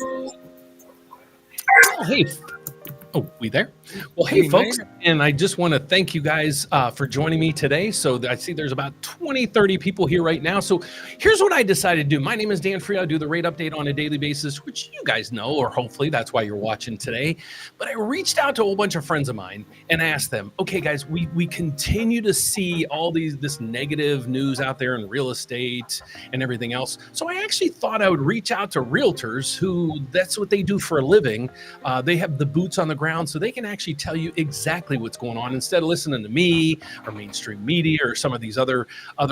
Well, hey, oh, we there? Well, hey, folks, and I just want to thank you guys for joining me today. So I see there's about 20, 30 people here right now. So here's what I decided to do. My name is Dan Frio. I do the rate update on a daily basis, which you guys know, or hopefully that's why you're watching today. But I reached out to a whole bunch of friends of mine and asked them, okay, guys, we continue to see all this negative news out there in real estate and everything else. So I actually thought I would reach out to realtors who that's what they do for a living. They have the boots on the ground, so they can actually tell you exactly what's going on instead of listening to me or mainstream media or some of these other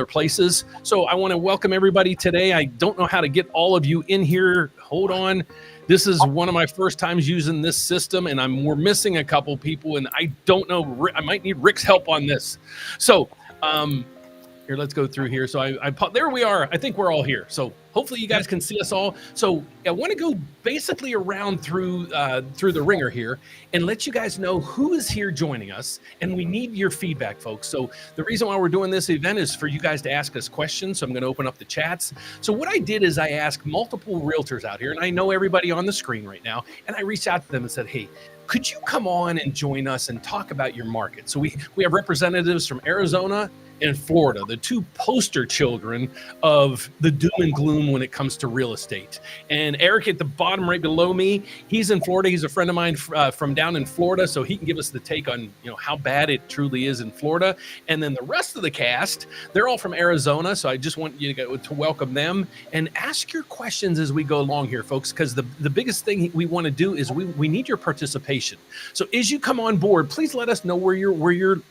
places. So I want to welcome everybody today. I don't know how to get all of you in here. Hold on. This is one of my first times using this system, and we're missing a couple people, and I don't know. I might need Rick's help on this. So here, let's go through here. So there we are. I think we're all here. So hopefully you guys can see us all. So I want to go basically around through the ringer here and let you guys know who is here joining us. And we need your feedback, folks. So the reason why we're doing this event is for you guys to ask us questions. So I'm going to open up the chats. So what I did is I asked multiple realtors out here, and I know everybody on the screen right now, and I reached out to them and said, hey, could you come on and join us and talk about your market? So we have representatives from Arizona and Florida, the two poster children of the doom and gloom when it comes to real estate. And Eric at the bottom right below me, he's in Florida. He's a friend of mine from down in Florida, so he can give us the take on how bad it truly is in Florida. And then the rest of the cast, they're all from Arizona, so I just want you to welcome them and ask your questions as we go along here, folks, because the biggest thing we want to do is we need your participation. So as you come on board, please let us know where you're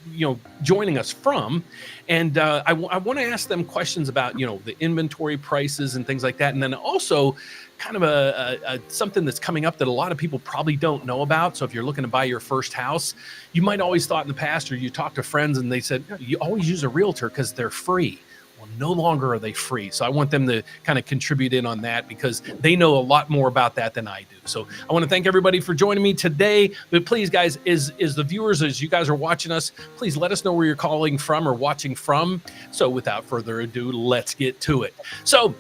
joining us from. And I want to ask them questions about, the inventory prices and things like that. And then also kind of a something that's coming up that a lot of people probably don't know about. So if you're looking to buy your first house, you might always thought in the past, or you talk to friends and they said, you always use a realtor because they're free. Well, no longer are they free. So I want them to kind of contribute in on that because they know a lot more about that than I do. So I want to thank everybody for joining me today. But please, guys, is the viewers, as you guys are watching us, please let us know where you're calling from or watching from. So without further ado, let's get to it. So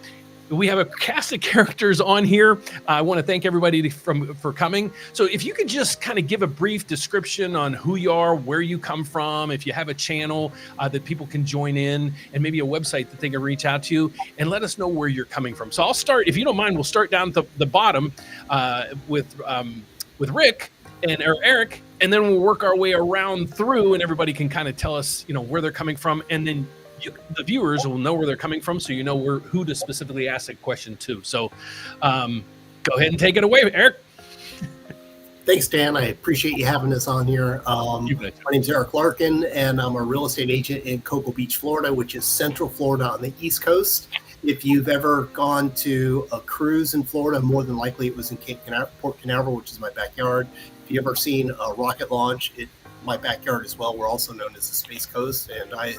we have a cast of characters on here. I want to thank everybody for coming. So if you could just kind of give a brief description on who you are, where you come from, if you have a channel that people can join in, and maybe a website that they can reach out to you, and let us know where you're coming from. So I'll start, if you don't mind, we'll start down at the bottom with Rick or Eric, and then we'll work our way around through, and everybody can kind of tell us, where they're coming from, and then the viewers will know where they're coming from, so who to specifically ask a question to. So go ahead and take it away, Eric. Thanks, Dan. I appreciate you having us on here. My name's Eric Larkin, and I'm a real estate agent in Cocoa Beach, Florida, which is Central Florida on the East Coast. If you've ever gone to a cruise in Florida, more than likely it was in Port Canaveral, which is my backyard. If you've ever seen a rocket launch, my backyard as well. We're also known as the Space Coast, and I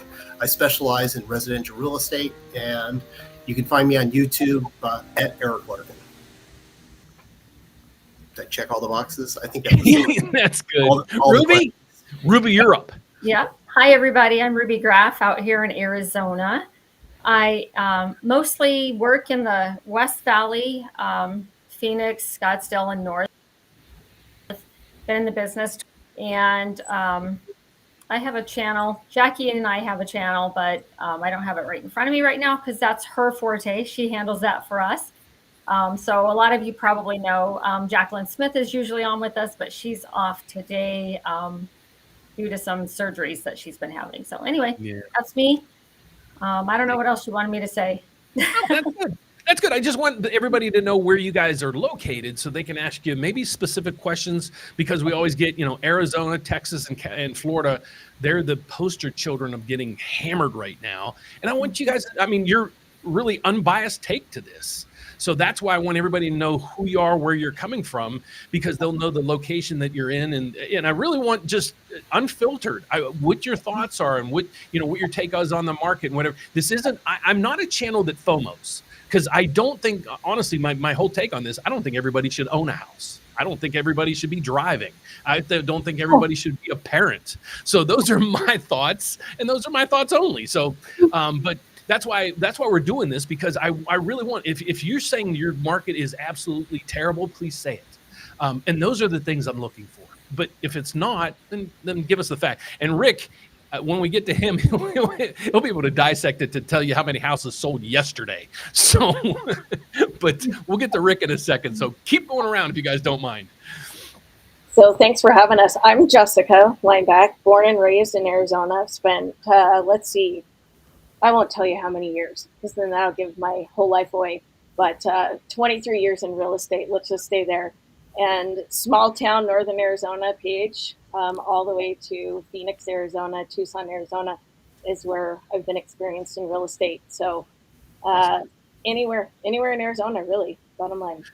specialize in residential real estate, and you can find me on YouTube at Eric Larkin. Did I check all the boxes? I think that's good. Ruby, you're up. Yeah. Hi, everybody. I'm Ruby Graff out here in Arizona. I mostly work in the West Valley, Phoenix, Scottsdale, and North. Been in the business. And I have a channel. Jackie and I have a channel, but I don't have it right in front of me right now because that's her forte. She handles that for us. So a lot of you probably know Jacqueline Smith is usually on with us, but she's off today due to some surgeries that she's been having. So anyway, That's me. I don't know what else you wanted me to say. That's good. That's good. I just want everybody to know where you guys are located so they can ask you maybe specific questions, because we always get, Arizona, Texas, and Florida. They're the poster children of getting hammered right now. And I want you guys, you're really unbiased take to this. So that's why I want everybody to know who you are, where you're coming from, because they'll know the location that you're in. And I really want just unfiltered what your thoughts are and what your take is on the market and whatever. This isn't, I'm not a channel that FOMOs. Because I don't think, honestly, my whole take on this, I don't think everybody should own a house. I don't think everybody should be driving. I don't think everybody should be a parent. So those are my thoughts, and those are my thoughts only. So, but that's why we're doing this, because I really want, if you're saying your market is absolutely terrible, please say it. And those are the things I'm looking for. But if it's not, then give us the fact. And Rick, when we get to him, he'll be able to dissect it to tell you how many houses sold yesterday. So, but we'll get to Rick in a second. So keep going around if you guys don't mind. So thanks for having us. I'm Jessica Lineback, born and raised in Arizona. I've spent, let's see, I won't tell you how many years, because then that'll give my whole life away. But 23 years in real estate. Let's just stay there. And small town, northern Arizona, PH, all the way to Phoenix, Arizona, Tucson, Arizona, is where I've been experienced in real estate. So anywhere in Arizona, really, bottom line.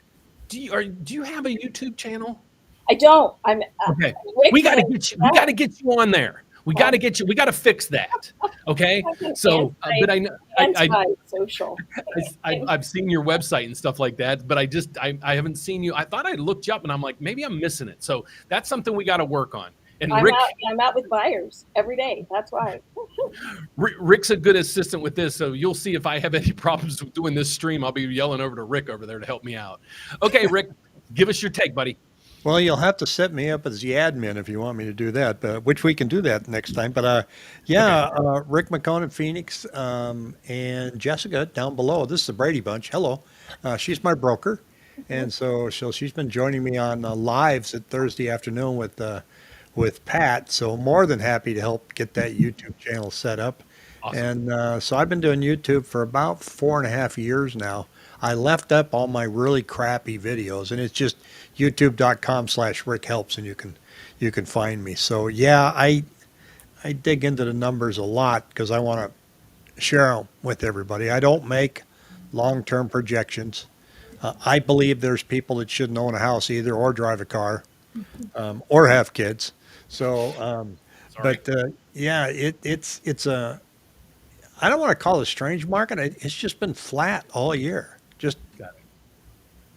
Do you have a YouTube channel? I don't. I'm okay. We got to get you. We got to get you on there. We got to get you. We got to fix that. Okay. So, but I know social. I've seen your website and stuff like that, but I haven't seen you. I thought I looked you up, and I'm like, maybe I'm missing it. So that's something we got to work on. And I'm out with buyers every day. That's why. Rick's a good assistant with this, so you'll see if I have any problems with doing this stream, I'll be yelling over to Rick over there to help me out. Okay, Rick, give us your take, buddy. Well, you'll have to set me up as the admin if you want me to do that, which we can do that next time. But Rick McCone in Phoenix, and Jessica down below. This is the Brady Bunch. Hello. She's my broker. And so she's been joining me on lives at Thursday afternoon with Pat. So more than happy to help get that YouTube channel set up. Awesome. And so I've been doing YouTube for about 4.5 years now. I left up all my really crappy videos, and it's just youtube.com/Rick Helps, and you can find me. So yeah, I dig into the numbers a lot because I want to share them with everybody. I don't make long-term projections. I believe there's people that shouldn't own a house either, or drive a car, or have kids. So, yeah, it's a, I don't want to call it a strange market. It's just been flat all year.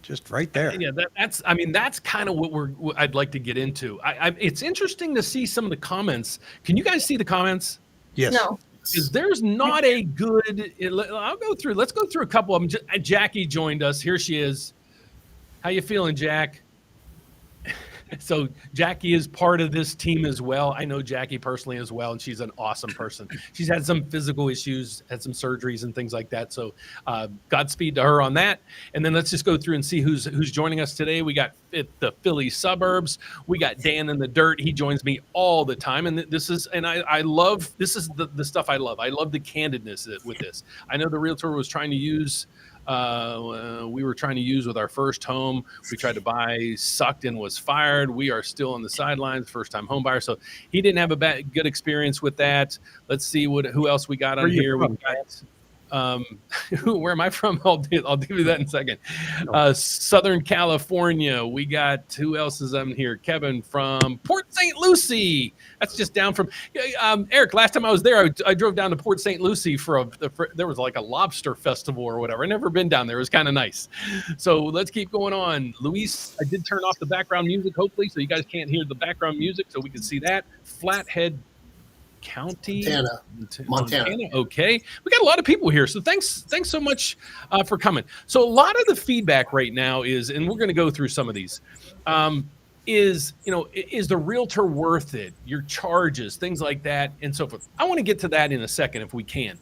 Just right there. Yeah, that's kind of what I'd like to get into. It's interesting to see some of the comments. Can you guys see the comments? Yes. No. Because there's not a good. Let's go through a couple of them. Jackie joined us. Here she is. How you feeling, Jack? So Jackie is part of this team as well. I know Jackie personally as well, and she's an awesome person. She's had some physical issues, had some surgeries and things like that. So Godspeed to her on that. And then let's just go through and see who's joining us today. We got the Philly suburbs. We got Dan in the dirt. He joins me all the time. And I love, this is the stuff I love. I love the candidness with this. I know the realtor was trying to use, we were trying to use with our first home. We tried to buy, sucked, and was fired. We are still on the sidelines, first time home buyer. So he didn't have a good experience with that. Let's see who else we got on here. We got, where am I from? I'll give you that in a second. Southern California. We got, who else is on here? Kevin from Port St. Lucie. That's just down from Eric. Last time I was there, I drove down to Port St. Lucie there was like a lobster festival or whatever. I've never been down there. It was kind of nice. So let's keep going on. Luis, I did turn off the background music, hopefully, so you guys can't hear the background music, so we can see that. Flathead County, Montana. Okay, we got a lot of people here, so thanks so much for coming. So a lot of the feedback right now is, and we're going to go through some of these, is the realtor worth it? Your charges, things like that, and so forth. I want to get to that in a second if we can.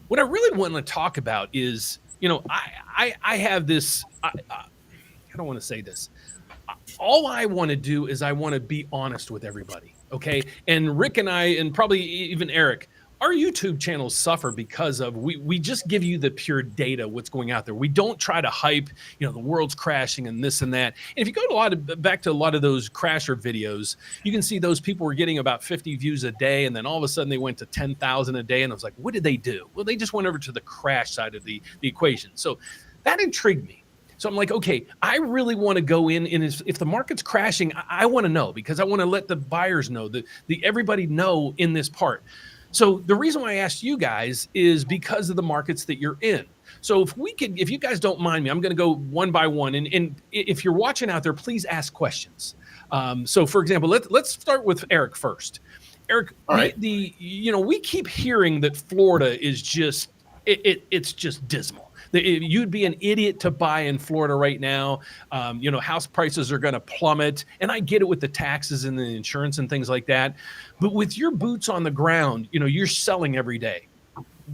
What I really want to talk about is, I have this. I don't want to say this. All I want to do is I want to be honest with everybody. Okay. And Rick and I, and probably even Eric, our YouTube channels suffer because of, we just give you the pure data, what's going out there. We don't try to hype, the world's crashing and this and that. And if you go back to a lot of those crasher videos, you can see those people were getting about 50 views a day. And then all of a sudden they went to 10,000 a day. And I was like, what did they do? Well, they just went over to the crash side of the equation. So that intrigued me. So I'm like, okay, I really want to go in, and if the market's crashing, I want to know, because I want to let the buyers know, everybody know in this part. So the reason why I asked you guys is because of the markets that you're in. So if you guys don't mind me, I'm going to go one by one. And if you're watching out there, please ask questions. So for example, let's start with Eric first. Eric, all right. We keep hearing that Florida is just, it's just dismal. You'd be an idiot to buy in Florida right now. House prices are going to plummet. And I get it with the taxes and the insurance and things like that. But with your boots on the ground, you're selling every day.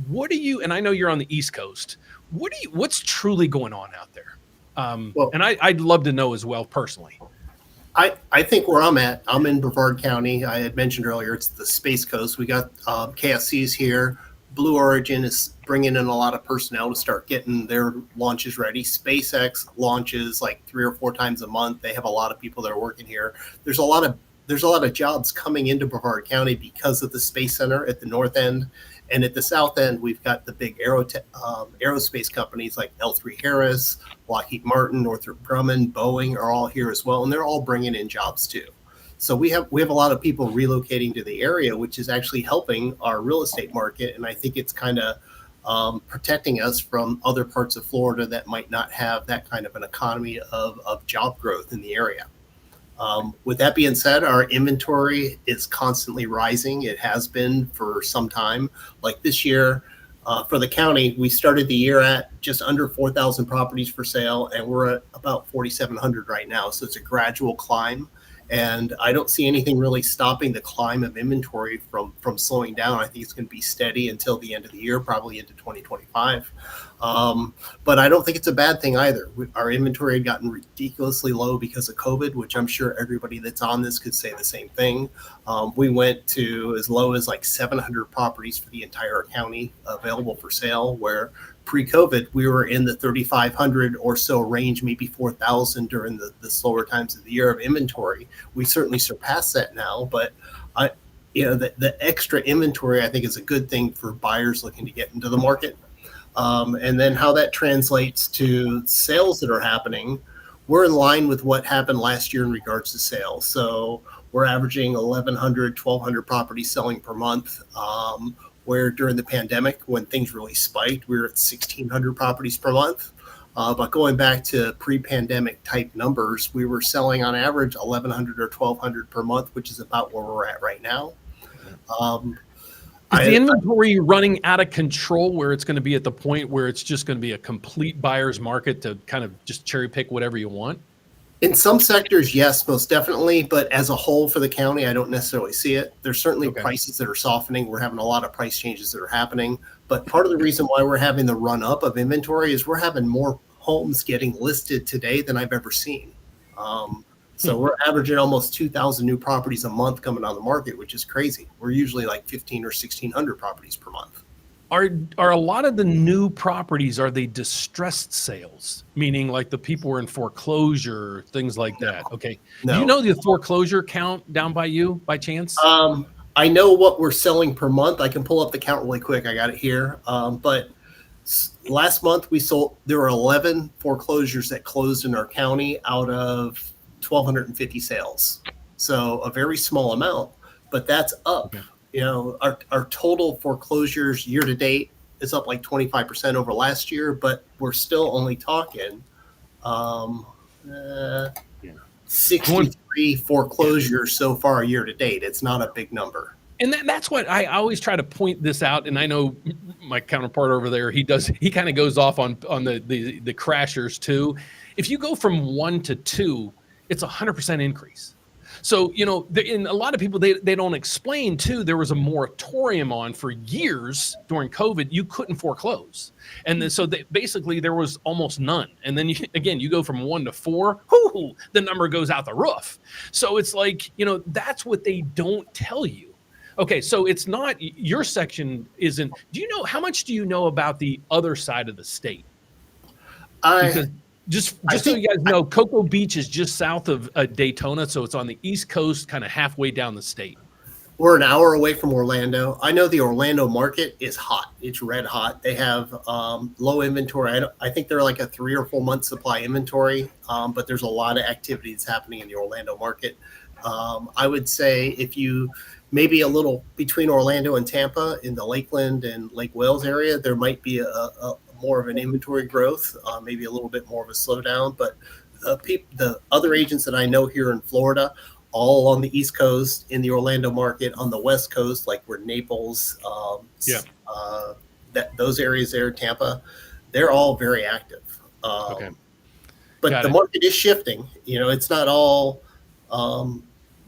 What do you, and I know you're on the East Coast, what's truly going on out there? And I'd love to know as well personally. I think where I'm at, I'm in Brevard County. I had mentioned earlier, it's the Space Coast. We got KFCs here. Blue Origin is bringing in a lot of personnel to start getting their launches ready. SpaceX launches like 3 or 4 times a month. They have a lot of people that are working here. There's a lot of jobs coming into Brevard County because of the Space Center at the north end. And at the south end, we've got the big aerospace companies like L3 Harris, Lockheed Martin, Northrop Grumman, Boeing are all here as well. And they're all bringing in jobs too. So we have a lot of people relocating to the area, which is actually helping our real estate market. And I think it's kind of protecting us from other parts of Florida that might not have that kind of an economy of job growth in the area. With that being said, our inventory is constantly rising. It has been for some time. Like this year, for the county, we started the year at just under 4,000 properties for sale, and we're at about 4,700 right now. So it's a gradual climb. And I don't see anything really stopping the climb of inventory from slowing down. I think it's going to be steady until the end of the year, probably into 2025. But I don't think it's a bad thing either. Our inventory had gotten ridiculously low because of COVID, which I'm sure everybody that's on this could say the same thing. We went to as low as like 700 properties for the entire county available for sale, where pre-COVID, we were in the 3,500 or so range, maybe 4,000 during the slower times of the year of inventory. We certainly surpassed that now, but the extra inventory, I think, is a good thing for buyers looking to get into the market. And then how that translates to sales that are happening, we're in line with what happened last year in regards to sales. So we're averaging 1,100, 1,200 properties selling per month. Where during the pandemic, when things really spiked, we were at 1,600 properties per month. But going back to pre-pandemic type numbers, we were selling on average 1,100 or 1,200 per month, which is about where we're at right now. Is the inventory running out of control where it's going to be at the point where it's just going to be a complete buyer's market to kind of just cherry pick whatever you want? In some sectors, yes, most definitely. But as a whole for the county, I don't necessarily see it. There's certainly prices that are softening. We're having a lot of price changes that are happening. But part of the reason why we're having the run up of inventory is we're having more homes getting listed today than I've ever seen. So we're averaging almost 2,000 new properties a month coming on the market, which is crazy. We're usually like 1,500 or 1,600 properties per month. Are a lot of the new properties, are they distressed sales? Meaning like the people were in foreclosure, things like that. Okay. No. Do you know the foreclosure count down by you by chance? I know what we're selling per month. I can pull up the count really quick. I got it here. But last month there were 11 foreclosures that closed in our county out of 1,250 sales. So a very small amount, but that's up. Okay. Our total foreclosures year to date is up like 25% over last year, but we're still only talking 63 foreclosures so far year to date. It's not a big number. And that's what I always try to point this out. And I know my counterpart over there, he kind of goes off on the crashers too. If you go from 1 to 2, it's 100% increase. So, and a lot of people, they don't explain too, there was a moratorium on for years during COVID, you couldn't foreclose. And then, so basically there was almost none. And then you go from 1 to 4, the number goes out the roof. So it's like, that's what they don't tell you. Okay. So it's not, your section isn't, how much do you know about the other side of the state? Because Just so you guys know, Cocoa Beach is just south of Daytona, so it's on the East Coast, kind of halfway down the state. We're an hour away from Orlando. I know the Orlando market is hot. It's red hot. They have low inventory. I think they're like a 3 or 4 month supply inventory, but there's a lot of activity that's happening in the Orlando market. I would say if you maybe a little between Orlando and Tampa in the Lakeland and Lake Wales area, there might be a more of an inventory growth, maybe a little bit more of a slowdown. But the other agents that I know here in Florida, all on the East Coast, in the Orlando market, on the West Coast, like where Naples, those areas there, Tampa, they're all very active. Okay. But Got the it. market is shifting. It's not all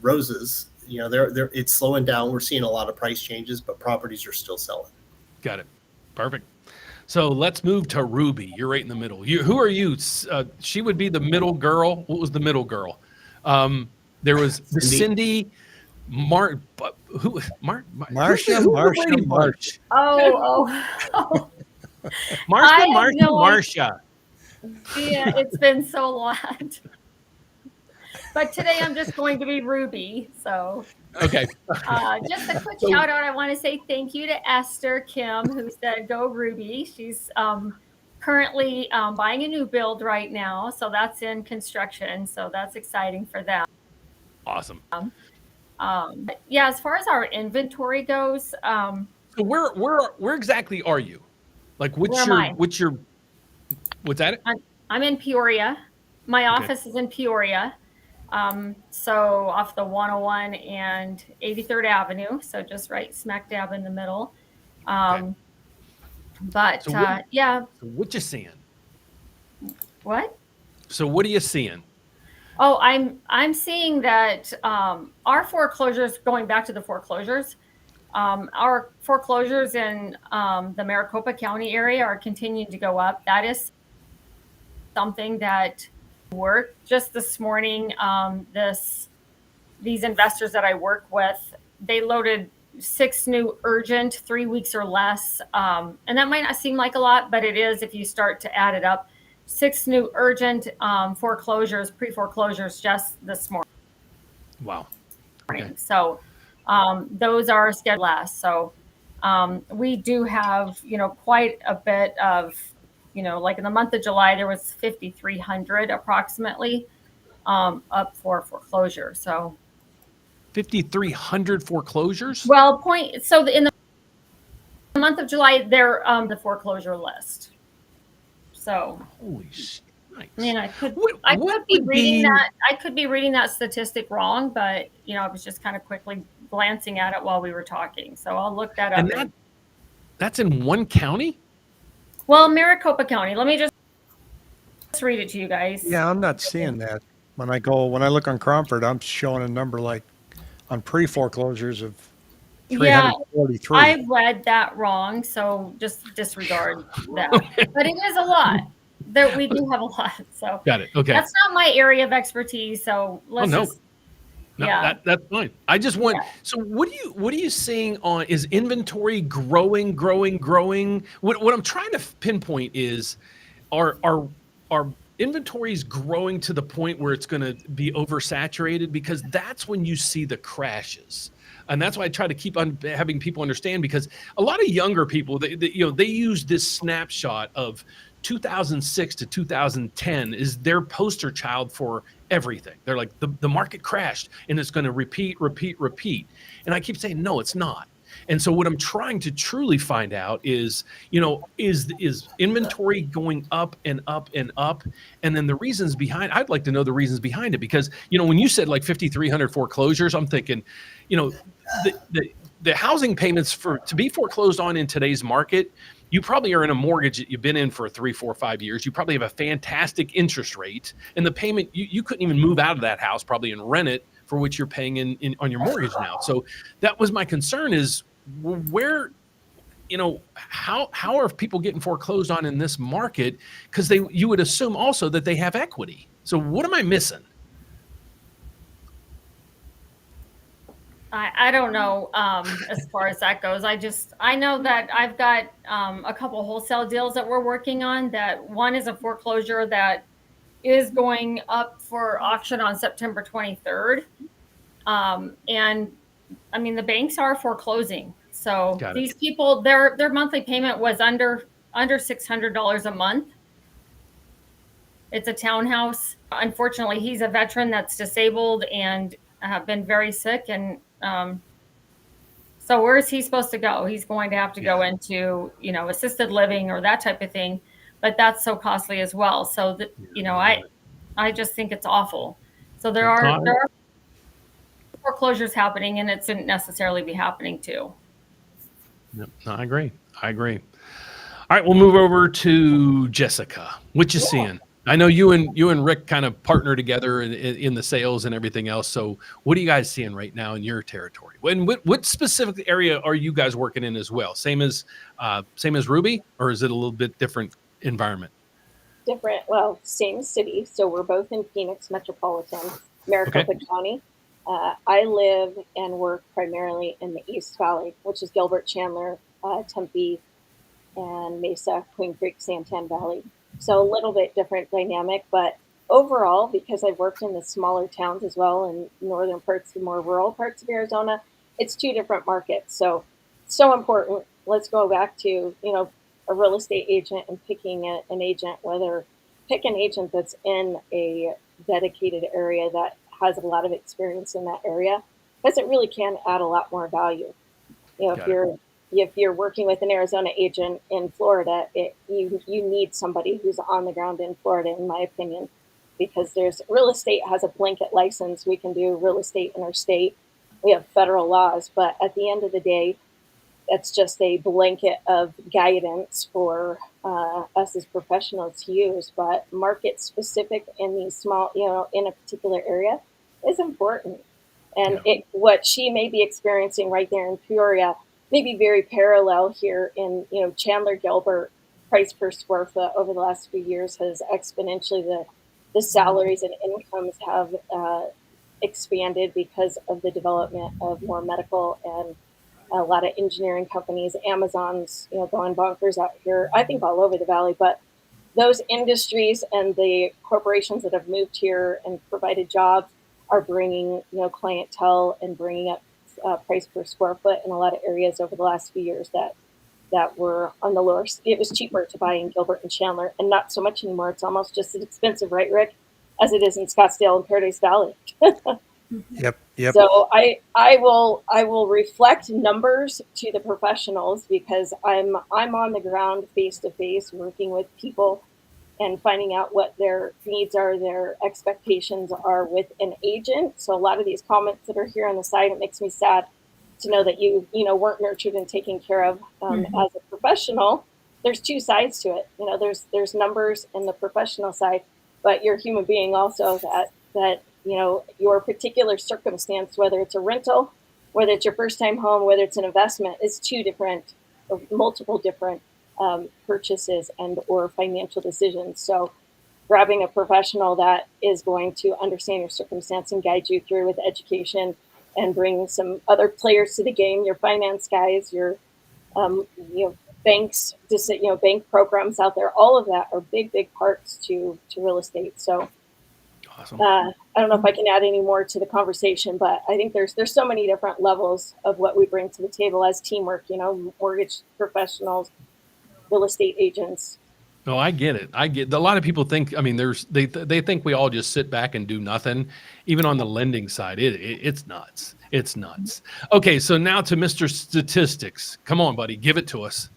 roses. It's slowing down. We're seeing a lot of price changes, but properties are still selling. Got it. Perfect. So let's move to Ruby. You're right in the middle. Who are you? She would be the middle girl. What was the middle girl? There was the Cindy, Marcia. Oh. Marcia. Yeah, it's been so long. But today I'm just going to be Ruby. So okay. Just a quick shout out. I want to say thank you to Esther Kim, who said go Ruby. She's currently buying a new build right now, so that's in construction. So that's exciting for them. Awesome. Yeah, as far as our inventory goes, so where exactly are you? Like what's that? I'm in Peoria. My office is in Peoria. So off the 101 and 83rd Avenue. So just right smack dab in the middle. But so yeah. So what you seeing? What? So what are you seeing? Oh, I'm seeing that our foreclosures, going back to the foreclosures, our foreclosures in the Maricopa County area are continuing to go up. That is something that worked. Just this morning, these investors that I work with, they loaded 6 new urgent, 3 weeks or less. And that might not seem like a lot, but it is if you start to add it up. 6 new urgent foreclosures, pre-foreclosures just this morning. Wow. Okay. So those are scheduled last. So we do have, quite a bit of, like in the month of July, there was 5,300 approximately up for foreclosure. So 5,300 foreclosures? Well, in the month of July, they're the foreclosure list. So holy shit. Nice. I mean, I could be reading that statistic wrong, but I was just kind of quickly glancing at it while we were talking. So I'll look that up. And that's in one county? Well, Maricopa County. Let me just read it to you guys. Yeah, I'm not seeing that. When I look on Cromford, I'm showing a number like on pre-foreclosures of 343. Yeah, I read that wrong, so just disregard that. But it is a lot. We do have a lot. So got it. Okay. That's not my area of expertise. So let's that's fine. I just want so what are you seeing on is inventory growing? What I'm trying to pinpoint is are inventories growing to the point where it's going to be oversaturated, because that's when you see the crashes. And that's why I try to keep on having people understand, because a lot of younger people, they use this snapshot of 2006 to 2010 is their poster child for everything. They're like, the market crashed and it's going to repeat. And I keep saying, no, it's not. And so what I'm trying to truly find out is, is inventory going up and up and up? And then the reasons behind, I'd like to know the reasons behind it, because, when you said like 5,300 foreclosures, I'm thinking, the housing payments to be foreclosed on in today's market, you probably are in a mortgage that you've been in for 3, 4, 5 years. You probably have a fantastic interest rate, and the payment, you couldn't even move out of that house probably and rent it for which you're paying on your mortgage now. So that was my concern, is where, how are people getting foreclosed on in this market? Because you would assume also that they have equity. So what am I missing? I don't know as far as that goes. I know that I've got a couple wholesale deals that we're working on. That one is a foreclosure that is going up for auction on September 23rd. And I mean, the banks are foreclosing. So these people, their monthly payment was under $600 a month. It's a townhouse. Unfortunately, he's a veteran that's disabled and been very sick. And so where is he supposed to go? He's going to have to go into, assisted living or that type of thing. But that's so costly as well. So that, I just think it's awful. So there are foreclosures happening, and it shouldn't necessarily be happening too. No, I agree. All right, we'll move over to Jessica. What you seeing? I know you and Rick kind of partner together in the sales and everything else. So what are you guys seeing right now in your territory? What specific area are you guys working in as well? Same as Ruby, or is it a little bit different environment? Different, well, same city. So we're both in Phoenix metropolitan, Maricopa County. I live and work primarily in the East Valley, which is Gilbert, Chandler, Tempe, and Mesa, Queen Creek, Santan Valley. So a little bit different dynamic, but overall, because I've worked in the smaller towns as well in northern parts, the more rural parts of Arizona, it's two different markets. So important. Let's go back to, a real estate agent and picking an agent, pick an agent that's in a dedicated area that has a lot of experience in that area, because it really can add a lot more value. If you're working with an Arizona agent in Florida, you need somebody who's on the ground in Florida, in my opinion, because real estate has a blanket license. We can do real estate in our state. We have federal laws, but at the end of the day, that's just a blanket of guidance for us as professionals to use. But market specific in these small, in a particular area is important. And what she may be experiencing right there in Peoria may be very parallel here in, Chandler, Gilbert. Price per square foot over the last few years has exponentially, the salaries and incomes have expanded because of the development of more medical and a lot of engineering companies. Amazon's, going bonkers out here, I think all over the valley. But those industries and the corporations that have moved here and provided jobs are bringing, clientele and bringing up price per square foot in a lot of areas over the last few years that were on the lower. It was cheaper to buy in Gilbert and Chandler, and not so much anymore. It's almost just as expensive, right, Rick, as it is in Scottsdale and Paradise Valley. Yep. So I will reflect numbers to the professionals, because I'm on the ground face to face working with people and finding out what their needs are, their expectations are with an agent. So a lot of these comments that are here on the side, it makes me sad to know that you weren't nurtured and taken care of as a professional. There's two sides to it. There's numbers in the professional side, but you're a human being also, that your particular circumstance, whether it's a rental, whether it's your first time home, whether it's an investment, is multiple different purchases and or financial decisions. So grabbing a professional that is going to understand your circumstance and guide you through with education, and bring some other players to the game, your finance guys, your banks, bank programs out there, all of that are big parts to real estate. So awesome. I don't know if I can add any more to the conversation, but I think there's so many different levels of what we bring to the table as teamwork, mortgage professionals, real estate agents. No, I get it. A lot of people think, they think we all just sit back and do nothing. Even on the lending side, it's nuts. It's nuts. Okay, so now to Mr. Statistics. Come on, buddy, give it to us.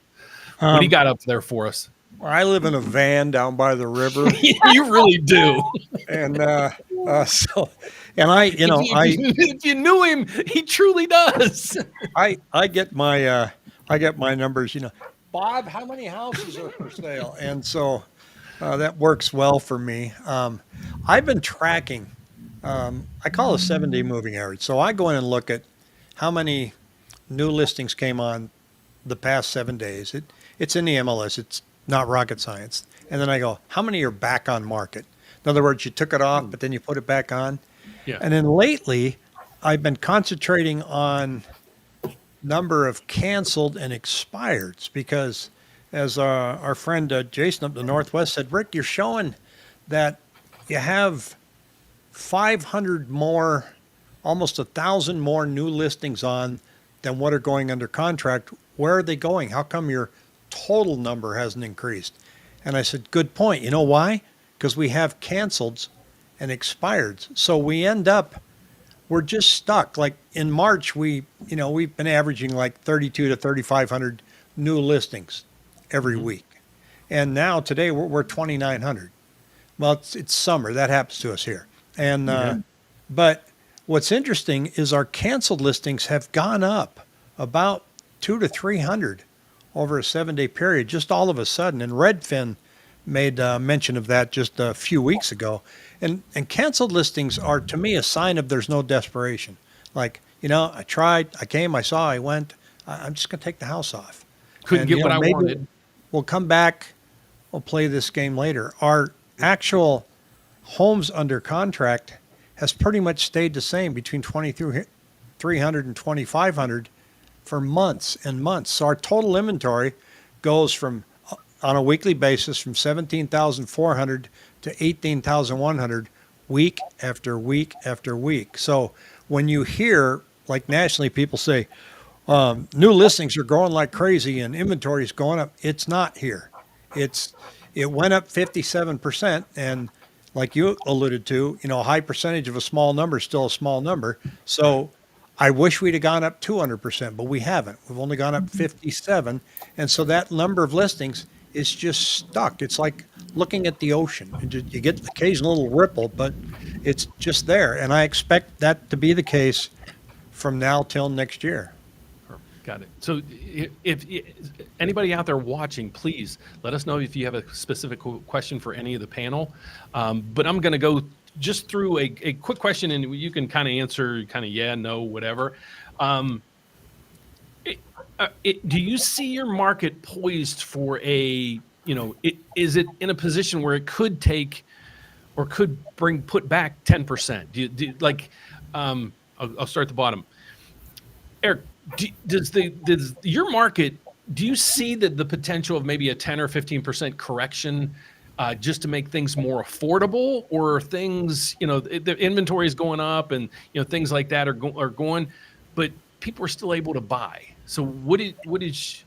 What do you got up there for us? I live in a van down by the river. You really do. And if you knew him, he truly does. I get my numbers, Bob, how many houses are for sale? And so that works well for me. I've been tracking, I call a 7-day moving average. So I go in and look at how many new listings came on the past 7 days. It's in the MLS. It's not rocket science. And then I go, how many are back on market? In other words, you took it off, but then you put it back on. Yeah. And then lately, I've been concentrating on number of canceled and expireds, because as our friend Jason up the Northwest said, Rick, you're showing that you have 500 more, almost 1,000 more new listings on than what are going under contract. Where are they going? How come your total number hasn't increased? And I said, good point. You know why? Because we have canceleds and expireds. So we're just stuck. Like in March, we've been averaging like 32 to 3,500 new listings every week. And now today we're 2,900. Well, it's summer. That happens to us here. And, but what's interesting is our canceled listings have gone up about 200 to 300 over a 7-day period, just all of a sudden. And Redfin made mention of that just a few weeks ago. And canceled listings are, to me, a sign of there's no desperation. Like, I tried, I came, I saw, I went, I'm just going to take the house off. Couldn't And, get what I maybe wanted. we'll come back, we'll play this game later. Our actual homes under contract has pretty much stayed the same between 2,300 and 2,500 for months and months. So our total inventory goes from, on a weekly basis, from 17,400 to 18,100 week after week after week. So when you hear, like nationally, people say, new listings are growing like crazy and inventory is going up, it's not here. It went up 57%, and like you alluded to, a high percentage of a small number is still a small number. So I wish we'd have gone up 200%, but we haven't. We've only gone up 57. And so that number of listings is just stuck. It's like looking at the ocean. You get the occasional little ripple, but it's just there. And I expect that to be the case from now till next year. Got it. So if anybody out there watching, please let us know if you have a specific question for any of the panel. But I'm going to go just through a quick question, and you can kind of answer kind of yeah, no, whatever. Do you see your market poised for is it in a position where it could take or could put back 10%? I'll start at the bottom. Eric, does your market, do you see the potential of maybe a 10 or 15% correction just to make things more affordable, or things, the inventory is going up and, things like that are going, but people are still able to buy. So what is?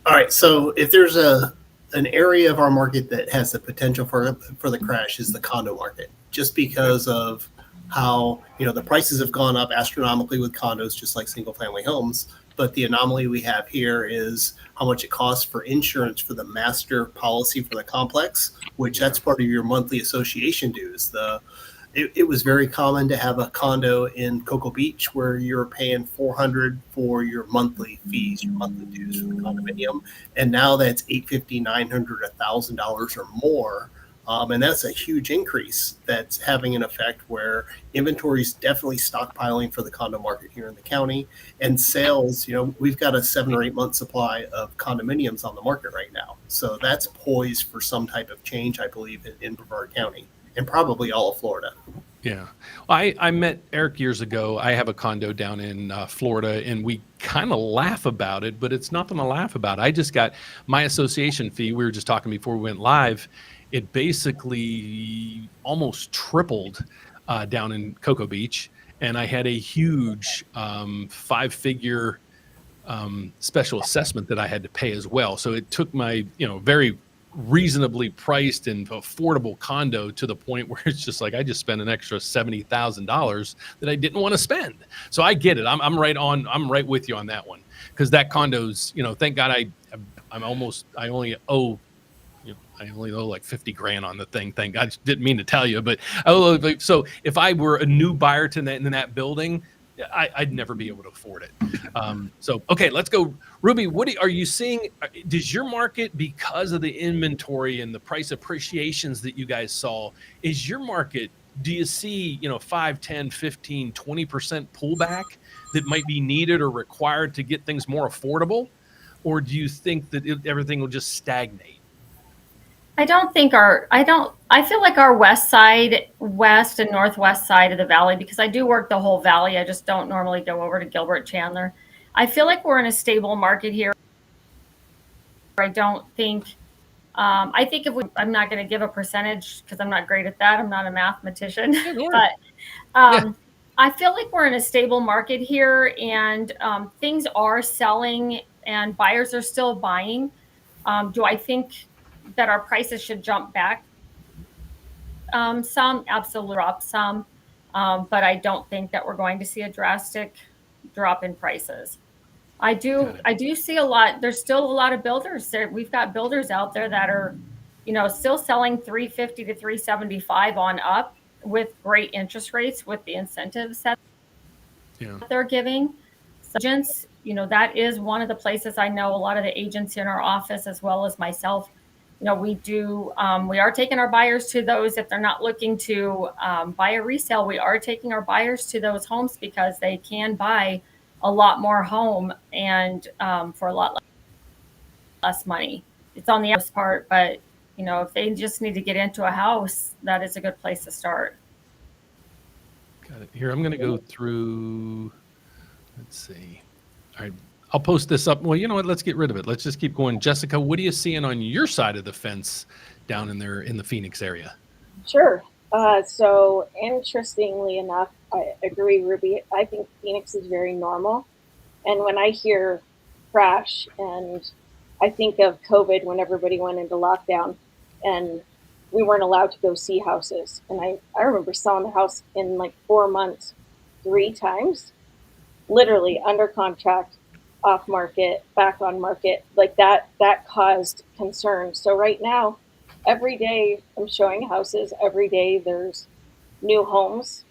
All right. So if there's an area of our market that has the potential for the crash, is the condo market, just because of how, the prices have gone up astronomically with condos, just like single family homes. But the anomaly we have here is how much it costs for insurance for the master policy for the complex, which that's part of your monthly association dues. It was very common to have a condo in Cocoa Beach where you're paying $400 for your monthly fees, your monthly dues for the condominium. And now that's $850, $900, $1,000 or more. And that's a huge increase that's having an effect where inventory is definitely stockpiling for the condo market here in the county. And sales, we've got a 7 or 8 month supply of condominiums on the market right now. So that's poised for some type of change, I believe, in Brevard County and probably all of Florida. Yeah. I met Eric years ago. I have a condo down in Florida, and we kind of laugh about it, but it's nothing to laugh about. I just got my association fee. We were just talking before we went live. It basically almost tripled down in Cocoa Beach. And I had a huge 5-figure special assessment that I had to pay as well. So it took my, very reasonably priced and affordable condo to the point where it's just like I just spent an extra $70,000 that I didn't want to spend. So I get it. I'm right with you on that one, because that condo's, thank God I only owe like 50 grand on the thing. Thank God. I didn't mean to tell you, but so if I were a new buyer to that building, I'd never be able to afford it. So, okay, let's go. Ruby, what are you seeing? Does your market, because of the inventory and the price appreciations that you guys saw, do you see, 5, 10, 15, 20% pullback that might be needed or required to get things more affordable? Or do you think that everything will just stagnate? I feel like our west and northwest side of the valley, because I do work the whole valley. I just don't normally go over to Gilbert, Chandler. I feel like we're in a stable market here. I don't think, I think I'm not going to give a percentage because I'm not great at that. I'm not a mathematician, but I feel like we're in a stable market here, and things are selling and buyers are still buying. Do I think that our prices should jump back? Some, absolutely drop some, but I don't think that we're going to see a drastic drop in prices. I do see a lot. There's still a lot of builders there. We've got builders out there that are, still selling $350 to $375 on up with great interest rates with the incentives that they're giving. So agents that is one of the places I know a lot of the agents in our office, as well as myself, we are taking our buyers to those, if they're not looking to buy a resale, we are taking our buyers to those homes because they can buy a lot more home and for a lot less money. It's on the house part, but if they just need to get into a house, that is a good place to start. Got it. Here, I'm going to go through, let's see. All right. I'll post this up. Well, you know what? Let's get rid of it. Let's just keep going. Jessica, what are you seeing on your side of the fence down in there in the Phoenix area? Sure. So interestingly enough, I agree, Ruby. I think Phoenix is very normal. And when I hear crash, and I think of COVID when everybody went into lockdown and we weren't allowed to go see houses. And I remember selling a house in like 4 months, 3 times, literally under contract, off market, back on market, like that caused concern. So right now, every day I'm showing houses, every day there's new homes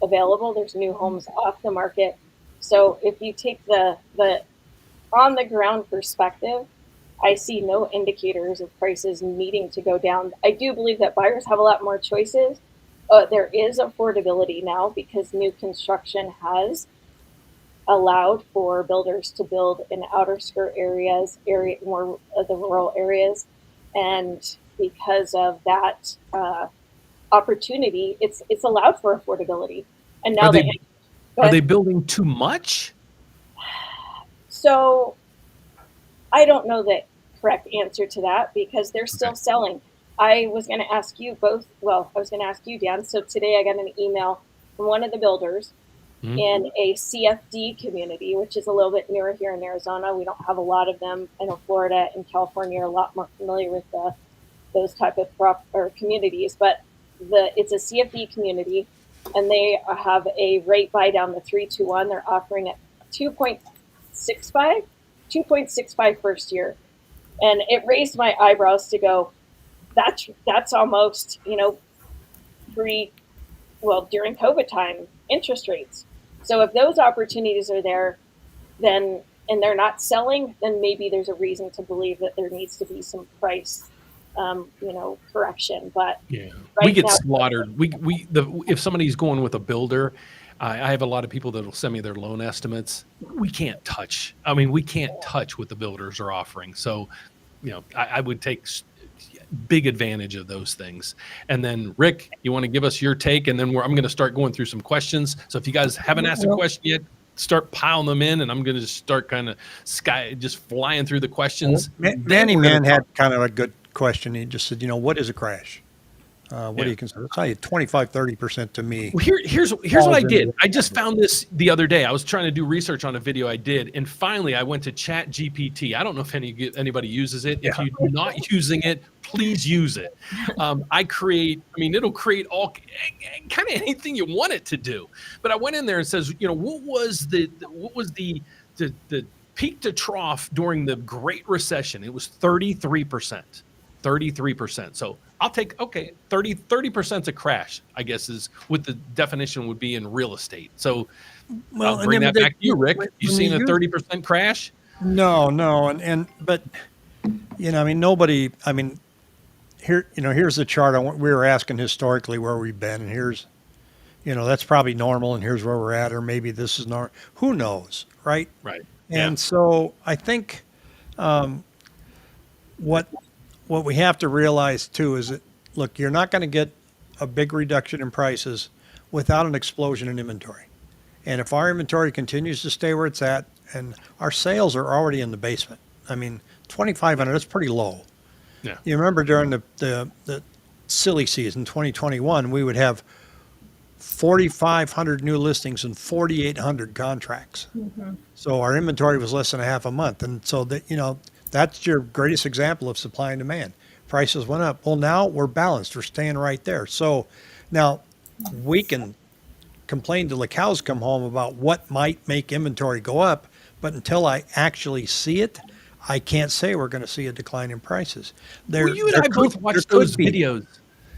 available, there's new homes off the market. So if you take the on the ground perspective, I see no indicators of prices needing to go down. I do believe that buyers have a lot more choices. There is affordability now because new construction has allowed for builders to build in outer skirt areas, more of the rural areas. And because of that opportunity, it's allowed for affordability. And now are they building too much? So I don't know the correct answer to that because they're still selling. I was going to ask you both. Well, I was going to ask you, Dan. So today I got an email from one of the builders in a CFD community, which is a little bit newer here in Arizona. We don't have a lot of them. I know Florida and California are a lot more familiar with those type of communities, but it's a CFD community, and they have a rate buy down the 3-2-1. They're offering it 2.65 first year, and it raised my eyebrows to go, that's almost during COVID time interest rates. So if those opportunities are there, then and they're not selling, then maybe there's a reason to believe that there needs to be some price correction. But we get slaughtered. If somebody's going with a builder, I have a lot of people that will send me their loan estimates. We can't touch. I mean, we can't touch what the builders are offering. So, I would take big advantage of those things. And then Rick, you want to give us your take, and then I'm going to start going through some questions. So if you guys haven't asked a question yet, start piling them in, and I'm going to just start kind of just flying through the questions. Danny Mann had kind of a good question. He just said, what is a crash? What do you consider? I'll tell you, 25-30% to me. Well, here's what I did. I just found this the other day. I was trying to do research on a video I did, and finally I went to Chat GPT. I don't know if anybody uses it. If you're not using it, please use it. It'll create all kind of anything you want it to do. But I went in there and says, what was the peak to trough during the Great Recession? It was 33%. 33%. So I'll take 30% a crash, I guess, is what the definition would be in real estate. So I'll bring that back to you, Rick. You seen a 30% crash? No. But nobody, here's the chart. We were asking historically where we've been, and here's, that's probably normal, and here's where we're at, or maybe this is normal. Who knows, right? Right. And so I think what we have to realize too is that, look, you're not going to get a big reduction in prices without an explosion in inventory. And if our inventory continues to stay where it's at, and our sales are already in the basement, 2,500, that's pretty low. Yeah. You remember during the silly season, 2021, we would have 4,500 new listings and 4,800 contracts. Mm-hmm. So our inventory was less than a half a month. And so that, that's your greatest example of supply and demand. Prices went up. Well, now we're balanced. We're staying right there. So now we can complain till the cows come home about what might make inventory go up, but until I actually see it, I can't say we're going to see a decline in prices. You and I both watched those videos.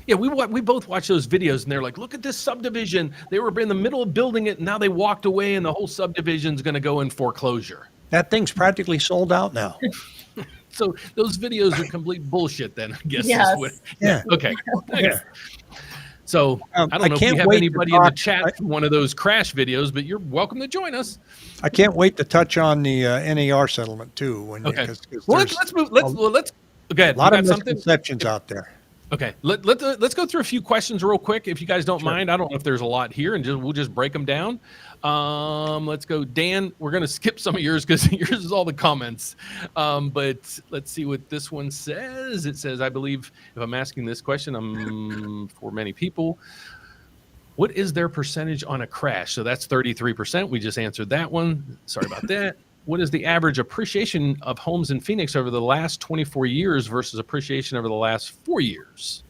Yeah, we both watched those videos, and they're like, look at this subdivision. They were in the middle of building it, and now they walked away, and the whole subdivision's going to go in foreclosure. That thing's practically sold out now. So those videos are complete bullshit then, I guess. Yes. Is what, Yeah. okay. Yeah. So I don't know if we can't have wait to anybody in the talk- chat from one of those crash videos, but you're welcome to join us. I can't wait to touch on the NAR settlement too. Okay. Cause Well, there's let's move. Let's go ahead. a lot You of got something? misconceptions out there. Okay. Let's go through a few questions real quick, if you guys don't Sure. mind. I don't know if there's a lot here, and we'll just break them down. Let's go, Dan. We're gonna skip some of yours because yours is all the comments. But let's see what this one says. It says, I believe if I'm asking this question, I'm for many people. What is their percentage on a crash? So that's 33%. We just answered that one. Sorry about that. What is the average appreciation of homes in Phoenix over the last 24 years versus appreciation over the last 4 years?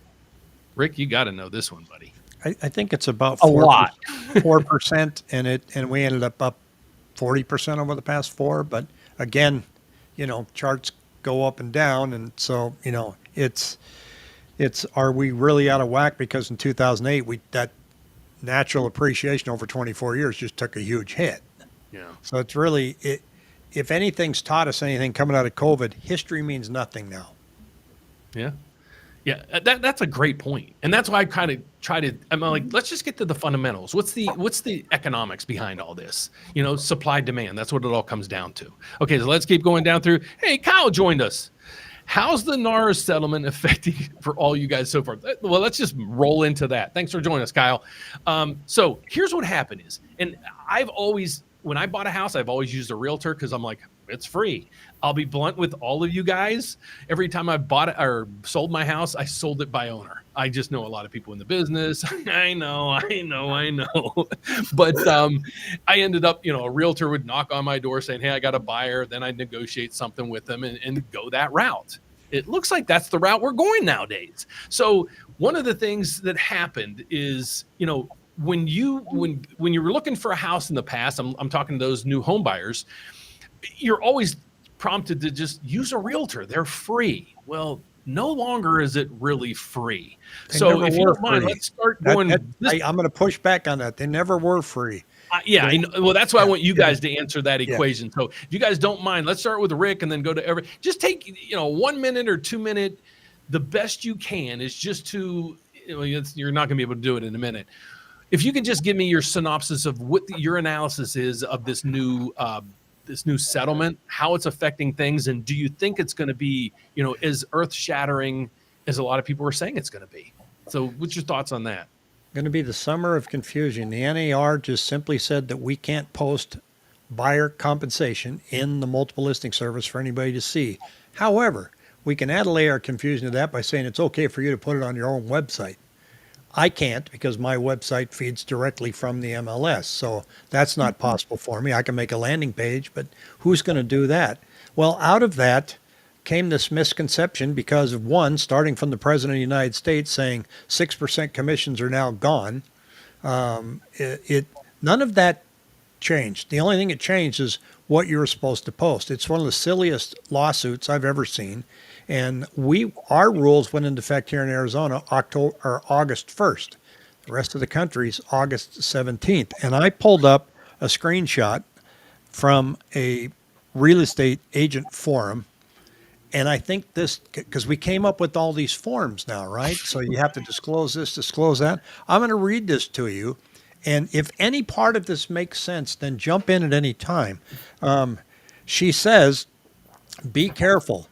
Rick, you got to know this one, buddy. I think it's about A lot. 4%, and we ended up 40% over the past 4. But again, charts go up and down, and so it's are we really out of whack? Because in 2008 that natural appreciation over 24 years just took a huge hit. Yeah. So it's really if anything's taught us anything coming out of COVID, history means nothing now. Yeah. Yeah, that's a great point. And that's why I kind of I'm like, let's just get to the fundamentals. What's the economics behind all this? Supply demand. That's what it all comes down to. Okay, so let's keep going down through. Hey, Kyle joined us. How's the NAR settlement affecting for all you guys so far? Well, let's just roll into that. Thanks for joining us, Kyle. So here's what happened is, and when I bought a house, I've always used a realtor because I'm like, it's free. I'll be blunt with all of you guys. Every time I bought it or sold my house, I sold it by owner. I just know a lot of people in the business. I know. But I ended up, a realtor would knock on my door saying, hey, I got a buyer. Then I'd negotiate something with them and go that route. It looks like that's the route we're going nowadays. So one of the things that happened is, when you were looking for a house in the past, I'm talking to those new home buyers, you're always prompted to just use a realtor. They're free. Well, no longer is it really free. So if you don't mind, let's start going. I'm going to push back on that. They never were free. Yeah, I know. Well, that's why I want you guys to answer that equation. So if you guys don't mind, let's start with Rick and then go to just take 1 minute or 2 minute. The best you can is just to you're not going to be able to do it in a minute. If you can just give me your synopsis of what your analysis is of this new settlement, how it's affecting things, and do you think it's going to be, as earth-shattering as a lot of people are saying it's going to be? So what's your thoughts on that? Going to be the summer of confusion. The NAR just simply said that we can't post buyer compensation in the multiple listing service for anybody to see. However, we can add a layer of confusion to that by saying it's okay for you to put it on your own website. I can't because my website feeds directly from the MLS. So that's not possible for me. I can make a landing page, but who's going to do that? Well, out of that came this misconception because of one, starting from the President of the United States saying 6% commissions are now gone. None of that changed. The only thing that changed is what you were supposed to post. It's one of the silliest lawsuits I've ever seen. And our rules went into effect here in Arizona August 1st. The rest of the country's August 17th. And I pulled up a screenshot from a real estate agent forum. And I think this, because we came up with all these forms now, right? So you have to disclose this, disclose that. I'm going to read this to you. And if any part of this makes sense, then jump in at any time. She says, be careful.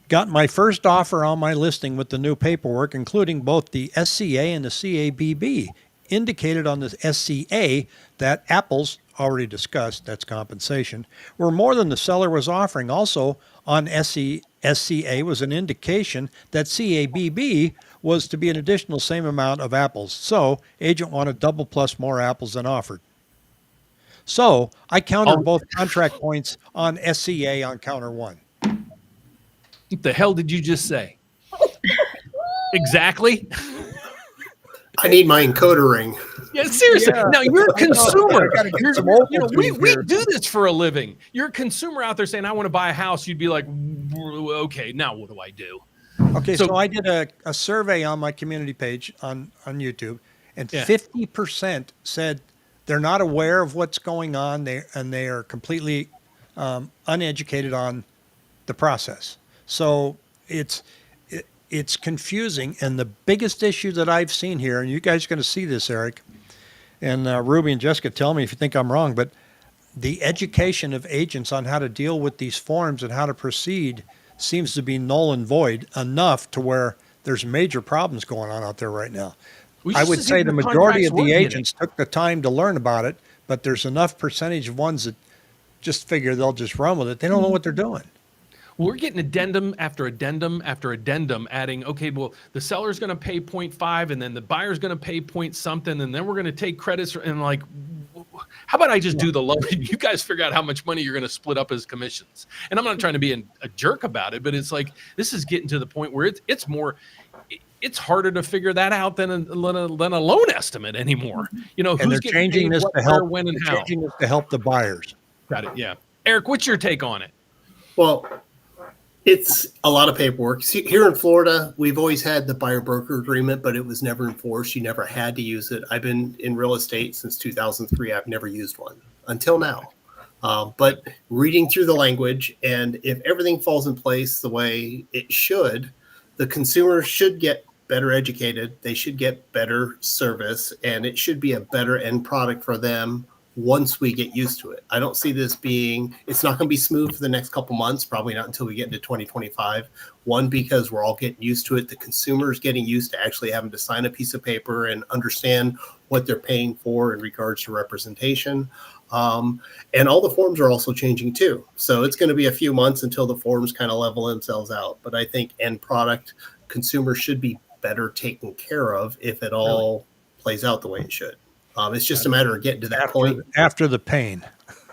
Got my first offer on my listing with the new paperwork, including both the SCA and the CABB. Indicated on the SCA that apples, already discussed, that's compensation, were more than the seller was offering. Also on SCA was an indication that CABB was to be an additional same amount of apples. So agent wanted double plus more apples than offered. So I countered both contract points on SCA on counter one. What the hell did you just say? Exactly. I need my encoder ring. Yeah, seriously. Yeah. Now you're a consumer. We here. do this for a living. You're a consumer out there saying, I want to buy a house. You'd be like, okay, now what do I do? Okay, so I did a survey on my community page on YouTube, and 50% said they're not aware of what's going on. They are completely uneducated on the process. So it's confusing. And the biggest issue that I've seen here, and you guys are going to see this, Eric, and Ruby and Jessica, tell me if you think I'm wrong, but the education of agents on how to deal with these forms and how to proceed seems to be null and void enough to where there's major problems going on out there right now. I would say the majority of the agents took the time to learn about it, but there's enough percentage of ones that just figure they'll just run with it. They don't know what they're doing. We're getting addendum after addendum after addendum adding, okay, well, the seller's going to pay 0.5 and then the buyer's going to pay point something. And then we're going to take credits and like, how about I just do the loan? You guys figure out how much money you're going to split up as commissions. And I'm not trying to be a jerk about it, but it's like, this is getting to the point where it's harder to figure that out than a loan estimate anymore. You know, and who's they're changing this to help, when, and how. Changing this to help the buyers. Got it. Yeah. Eric, what's your take on it? Well, it's a lot of paperwork. See, here in Florida, we've always had the buyer broker agreement, but it was never enforced. You never had to use it. I've been in real estate since 2003. I've never used one until now. But reading through the language, and if everything falls in place the way it should, the consumer should get better educated. They should get better service, and it should be a better end product for them once we get used to it. I don't see this it's not going to be smooth for the next couple months, probably not until we get into 2025. One, because we're all getting used to it. The consumer is getting used to actually having to sign a piece of paper and understand what they're paying for in regards to representation. And all the forms are also changing too. So it's going to be a few months until the forms kind of level themselves out. But I think end product, consumers should be better taken care of if it all plays out the way it should. It's just a matter of getting to that point. After the pain.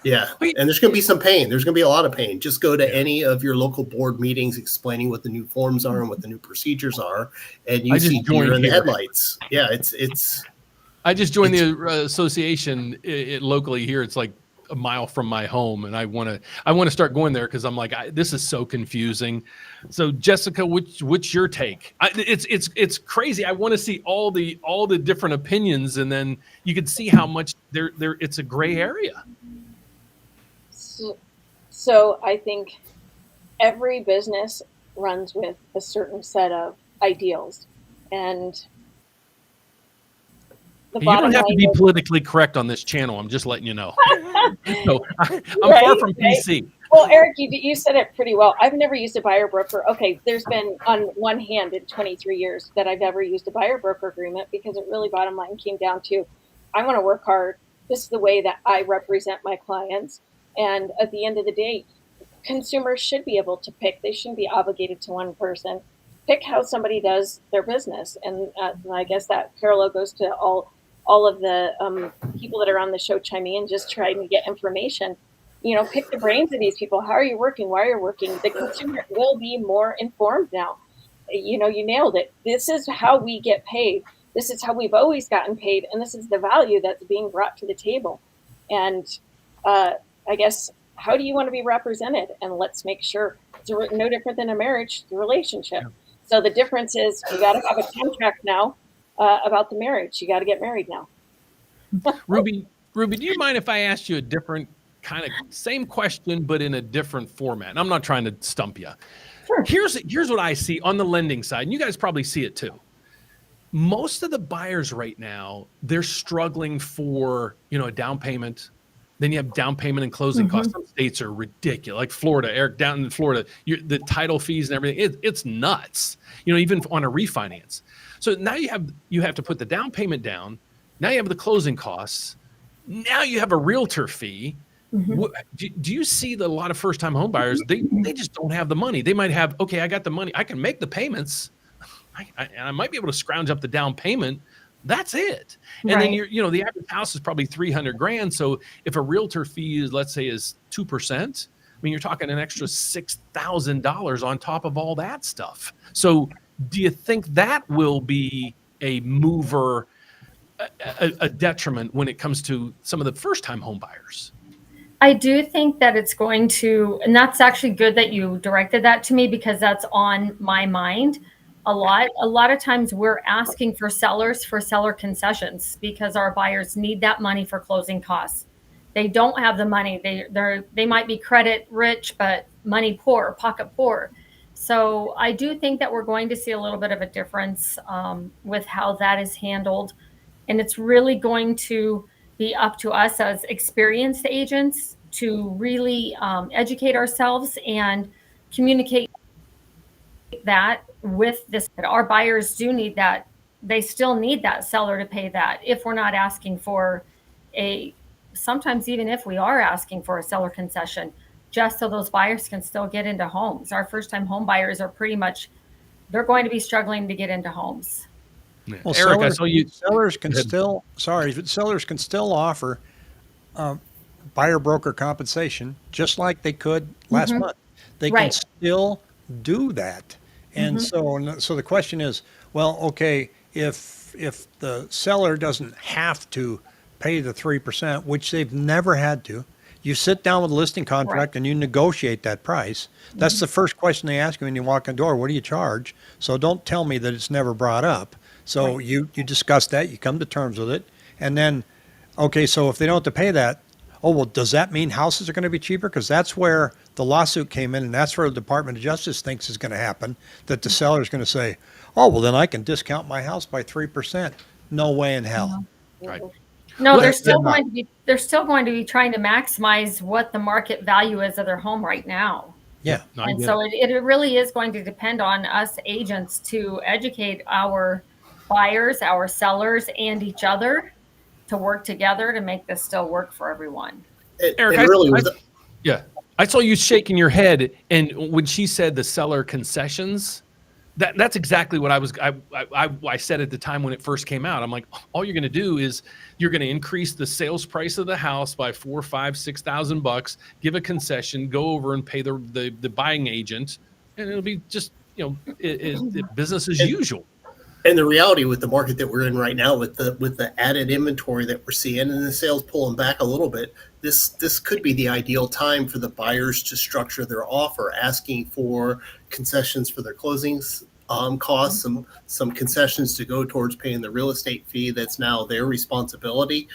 Yeah. And there's going to be some pain. There's going to be a lot of pain. Just go to any of your local board meetings explaining what the new forms are and what the new procedures are. And you see deer in the headlights. Yeah. I just joined the association locally here. It's like a mile from my home, and I want to start going there because I'm like, this is so confusing. So Jessica, what's your take? It's crazy. I want to see all the different opinions, and then you can see how much there it's a gray area. So I think every business runs with a certain set of ideals, and you don't have to be politically correct on this channel. I'm just letting you know. So I'm far from PC. Well, Eric, you said it pretty well. I've never used a buyer broker. Okay, there's been on one hand in 23 years that I've never used a buyer broker agreement because it really bottom line came down to I want to work hard. This is the way that I represent my clients. And at the end of the day, consumers should be able to pick. They shouldn't be obligated to one person. Pick how somebody does their business. And I guess that parallel goes to all of the people that are on the show chiming in, just trying to get information. You know, pick the brains of these people. How are you working? Why are you working? The consumer will be more informed now. You know, you nailed it. This is how we get paid. This is how we've always gotten paid. And this is the value that's being brought to the table. And I guess, how do you want to be represented? And let's make sure it's no different than a marriage, the relationship. Yeah. So the difference is you got to have a contract now about the marriage. You got to get married now. Ruby, do you mind if I asked you a different kind of same question, but in a different format? And I'm not trying to stump you. Sure. Here's what I see on the lending side, and you guys probably see it too. Most of the buyers right now, they're struggling for, a down payment. Then you have down payment and closing costs. Some states are ridiculous, like Florida. Eric, down in Florida, the title fees and everything, it's nuts. Even on a refinance. So now you have to put the down payment down. Now you have the closing costs. Now you have a realtor fee. Do you see that a lot of first-time home buyers, they just don't have the money? They might have, okay, I got the money. I can make the payments. I might be able to scrounge up the down payment. That's it. And then the average house is probably $300,000. So if a realtor fee is, let's say, is 2%, you're talking an extra $6,000 on top of all that stuff. So do you think that will be a mover, a detriment when it comes to some of the first-time home buyers? I do think that it's going to, and that's actually good that you directed that to me because that's on my mind a lot. A lot of times we're asking for seller concessions because our buyers need that money for closing costs. they don't have the money. They might be credit rich, but money poor, pocket poor. So I do think that we're going to see a little bit of a difference with how that is handled. And it's really going to be up to us as experienced agents to really educate ourselves and communicate that with this. Our buyers do need that. They still need that seller to pay that if we're not asking for sometimes even if we are asking for a seller concession, just so those buyers can still get into homes. Our first time home buyers are they're going to be struggling to get into homes. Yeah. Well, Eric, I saw you. sellers can still, but sellers can still offer buyer broker compensation just like they could last month. They can still do that. And so the question is, well, okay, if the seller doesn't have to pay the 3%, which they've never had to, you sit down with a listing contract and you negotiate that price. That's the first question they ask you when you walk in the door. What do you charge? So don't tell me that it's never brought up. So you discuss that, you come to terms with it. And then, okay, so if they don't have to pay that, oh, well, does that mean houses are going to be cheaper? Because that's where the lawsuit came in, and that's where the Department of Justice thinks is going to happen, that the seller is going to say, oh, well, then I can discount my house by 3%. No way in hell. Right. No, they're still going to be trying to maximize what the market value is of their home right now. Yeah. And so it really is going to depend on us agents to educate our buyers, our sellers, and each other to work together to make this still work for everyone. Eric, I saw you shaking your head, and when she said the seller concessions, that's exactly what I said at the time when it first came out. I'm like, all you're going to do is you're going to increase the sales price of the house by $4,000, $5,000, $6,000, give a concession, go over and pay the buying agent, and it'll be just business as usual. And the reality with the market that we're in right now, with the added inventory that we're seeing and the sales pulling back a little bit, this could be the ideal time for the buyers to structure their offer, asking for concessions for their closings costs, some concessions to go towards paying the real estate fee that's now their responsibility.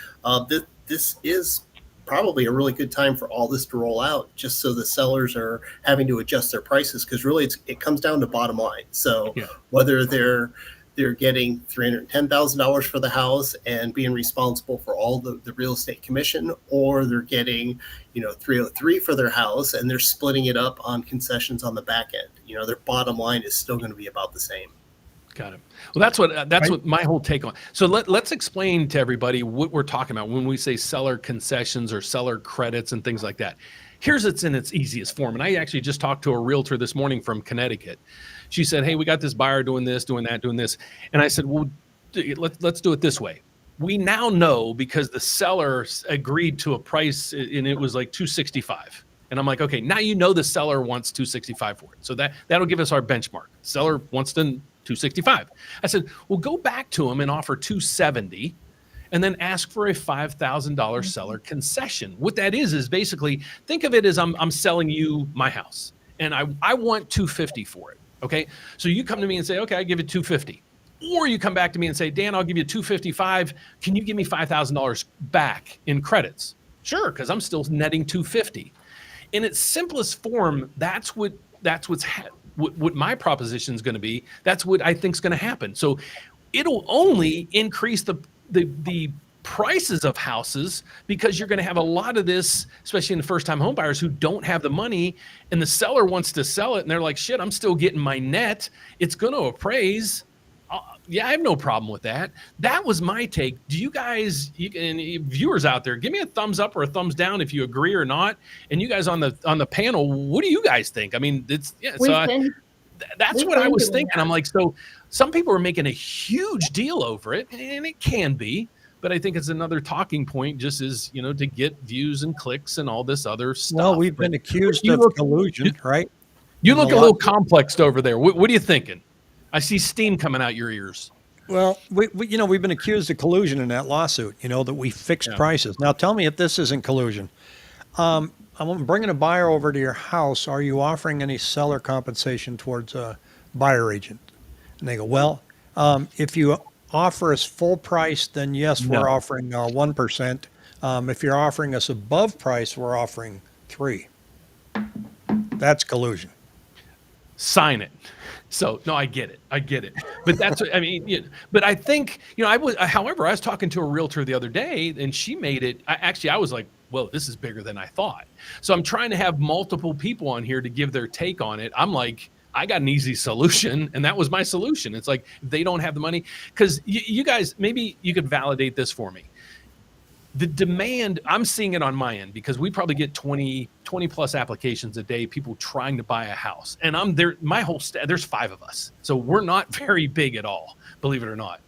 This is probably a really good time for all this to roll out, just so the sellers are having to adjust their prices, because really it comes down to bottom line. So whether they're getting $310,000 for the house and being responsible for all the real estate commission, or they're getting, $303 for their house and they're splitting it up on concessions on the back end. Their bottom line is still going to be about the same. Got it. Well, that's what my whole take on. So let's explain to everybody what we're talking about when we say seller concessions or seller credits and things like that. Here's it's in its easiest form. And I actually just talked to a realtor this morning from Connecticut. She said, hey, we got this buyer doing this, doing that, doing this. And I said, well, let's do it this way. We now know, because the seller agreed to a price and it was like $265. And I'm like, okay, now the seller wants $265 for it. So that'll give us our benchmark. Seller wants $265. I said, well, go back to him and offer $270 and then ask for a $5,000 seller concession. What that is basically, think of it as I'm selling you my house and I want $250 for it. Okay. So you come to me and say, okay, I give you $250. Or you come back to me and say, Dan, I'll give you $255. Can you give me $5,000 back in credits? Sure. Cause I'm still netting $250. In its simplest form, that's what my proposition is going to be. That's what I think is going to happen. So it'll only increase the prices of houses, because you're going to have a lot of this, especially in the first-time home buyers who don't have the money, and the seller wants to sell it, and they're like, shit, I'm still getting my net. It's going to appraise. I have no problem with that. That was my take. Do you guys, and viewers out there, give me a thumbs up or a thumbs down if you agree or not. And you guys on the panel, what do you guys think? I mean, that's what I was thinking. I'm like, so some people are making a huge deal over it, and it can be. But I think it's another talking point, just as, to get views and clicks and all this other stuff. Well, we've been accused of collusion, right? You look a little complexed over there. What are you thinking? I see steam coming out your ears. Well, we've been accused of collusion in that lawsuit, that we fixed prices. Now, tell me if this isn't collusion. I'm bringing a buyer over to your house. Are you offering any seller compensation towards a buyer agent? And they go, well, if you offer us full price, then yes, we're offering 1%. If you're offering us above price, we're offering 3. That's collusion. Sign it. So no, I get it. But that's, I mean, but I think, however, I was talking to a realtor the other day and she made it, I was like, whoa, this is bigger than I thought. So I'm trying to have multiple people on here to give their take on it. I'm like, I got an easy solution. And that was my solution. It's like, if they don't have the money, because you guys, maybe you could validate this for me. The demand, I'm seeing it on my end because we probably get 20 plus applications a day, people trying to buy a house. And I'm there, my whole there's 5 of us. So we're not very big at all, believe it or not.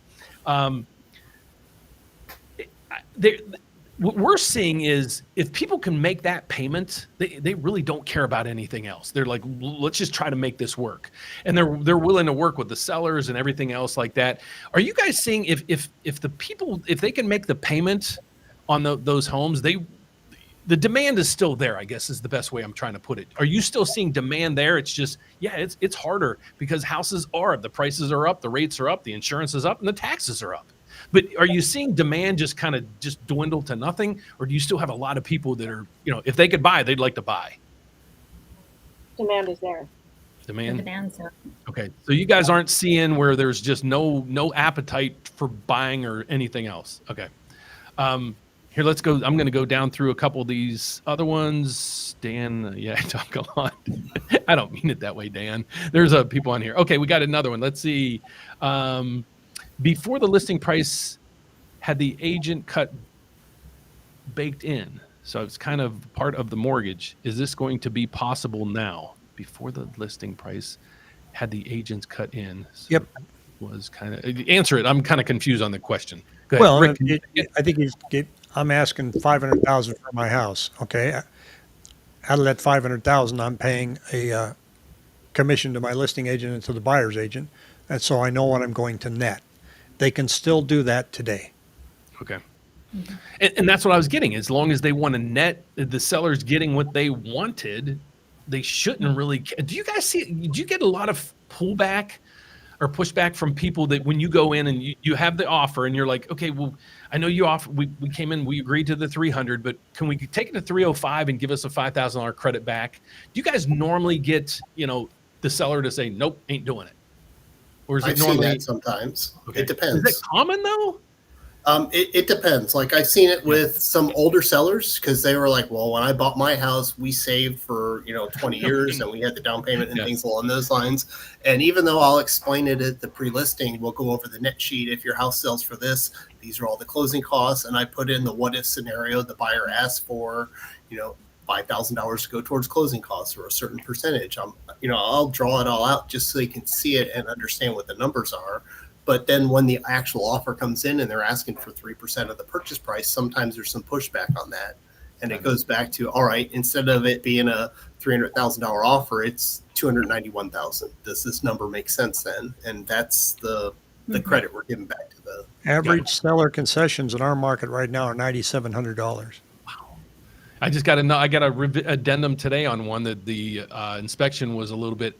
What we're seeing is if people can make that payment, they really don't care about anything else. They're like, let's just try to make this work. And they're willing to work with the sellers and everything else like that. Are you guys seeing if the people, if they can make the payment on those homes, the demand is still there, I guess is the best way I'm trying to put it. Are you still seeing demand there? It's just, it's harder because houses are up, the prices are up, the rates are up, the insurance is up, and the taxes are up. But are you seeing demand just kind of just dwindle to nothing? Or do you still have a lot of people that are, if they could buy, they'd like to buy? Demand is there. Demand's there. Okay. So you guys aren't seeing where there's just no appetite for buying or anything else. Okay. Here, let's go. I'm going to go down through a couple of these other ones. Dan, I talk a lot. I don't mean it that way, Dan. There's people on here. Okay, we got another one. Let's see. Before the listing price had the agent cut baked in, so it's kind of part of the mortgage. Is this going to be possible now? Before the listing price had the agents cut in. So Yep. Was kind of answer it. I'm kind of confused on the question. Go ahead, Well, Rick. I think I'm asking $500,000 for my house. Okay, out of that $500,000, I'm paying a commission to my listing agent and to the buyer's agent, and so I know what I'm going to net. They can still do that today. Okay. And that's what I was getting. As long as they want to net, the seller's getting what they wanted, they shouldn't really. Do you guys see? Do you get a lot of pullback or pushback from people that when you go in and you have the offer and you're like, okay, well, I know you offer, we came in, we agreed to the 300, but can we take it to 305 and give us a $5,000 credit back? Do you guys normally get, the seller to say, nope, ain't doing it? Or is it I've normally seen that sometimes. Okay. It depends. Is it common though? It depends. Like I've seen it with some older sellers because they were like, well, when I bought my house, we saved for, 20 years and we had the down payment and Yes. things along those lines. And even though I'll explain it at the pre-listing, we'll go over the net sheet. If your house sells for this, these are all the closing costs. And I put in the what if scenario the buyer asked for, $5,000 to go towards closing costs or a certain percentage. I'll draw it all out just so you can see it and understand what the numbers are. But then when the actual offer comes in and they're asking for 3% of the purchase price, sometimes there's some pushback on that. And it goes back to, all right, instead of it being a $300,000 offer, it's $291,000. Does this number make sense then? And that's the credit we're giving back to the Average seller concessions in our market right now are $9,700. I just got a addendum today on one that the inspection was a little bit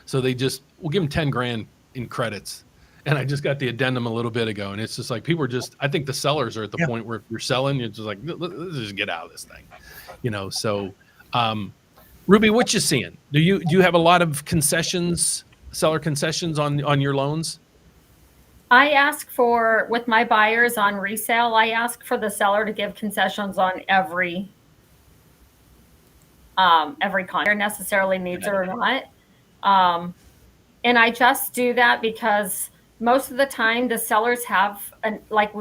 so we'll give them 10 grand in credits. And I just got the addendum a little bit ago, and it's just like people are I think the sellers are at the point where if you're selling, you're just like, let's just get out of this thing, So, Ruby, what you seeing? Do you have a lot of seller concessions on your loans? I ask with my buyers on resale, I ask for the seller to give concessions on every contract, necessarily needs it or not. And I just do that because most of the time the sellers have, like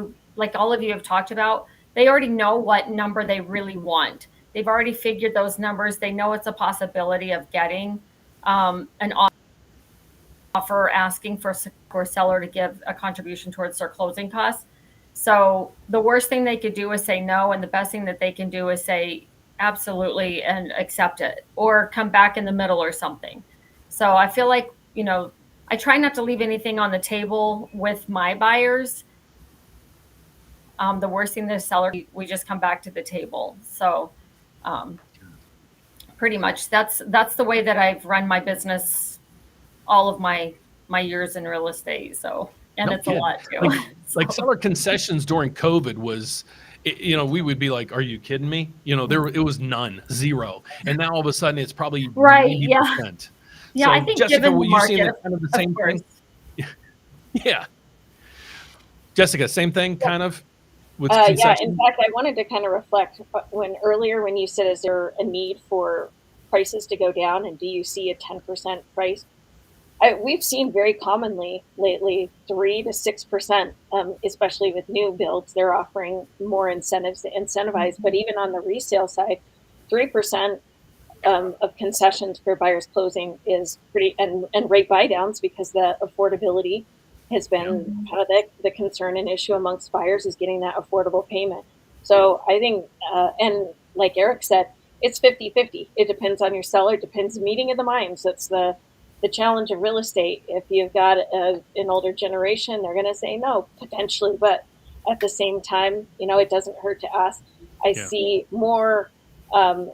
all of you have talked about, they already know what number they really want. They've already figured those numbers. They know it's a possibility of getting an offer asking for a seller to give a contribution towards their closing costs. So the worst thing they could do is say no, and the best thing that they can do is say absolutely and accept it, or come back in the middle or something. So I feel like, I try not to leave anything on the table with my buyers. The worst thing the seller, we just come back to the table. So pretty much that's the way that I've run my business all of my years in real estate. So, and it's a lot too. Like seller concessions during COVID we would be like, are you kidding me? It was none, zero. And now all of a sudden it's probably Right. 90%. Yeah. Yeah. So I think Jessica, given were the you seeing market, kind of the of same course. thing? Yeah. Jessica, same thing kind of with Yeah, concessions? in fact, I wanted to kind of reflect when you said, is there a need for prices to go down, and do you see a 10% price? We've seen very commonly lately 3 to 6%, especially with new builds. They're offering more incentives to incentivize, but even on the resale side, 3% of concessions for buyers closing is pretty, and rate buy downs, because the affordability has been kind of the concern and issue amongst buyers, is getting that affordable payment. So I think, and like Eric said, it's 50-50. It depends on your seller, it depends, meeting of the minds. That's the challenge of real estate. If you've got an older generation, they're going to say no, potentially, but at the same time, it doesn't hurt to ask. I see more, I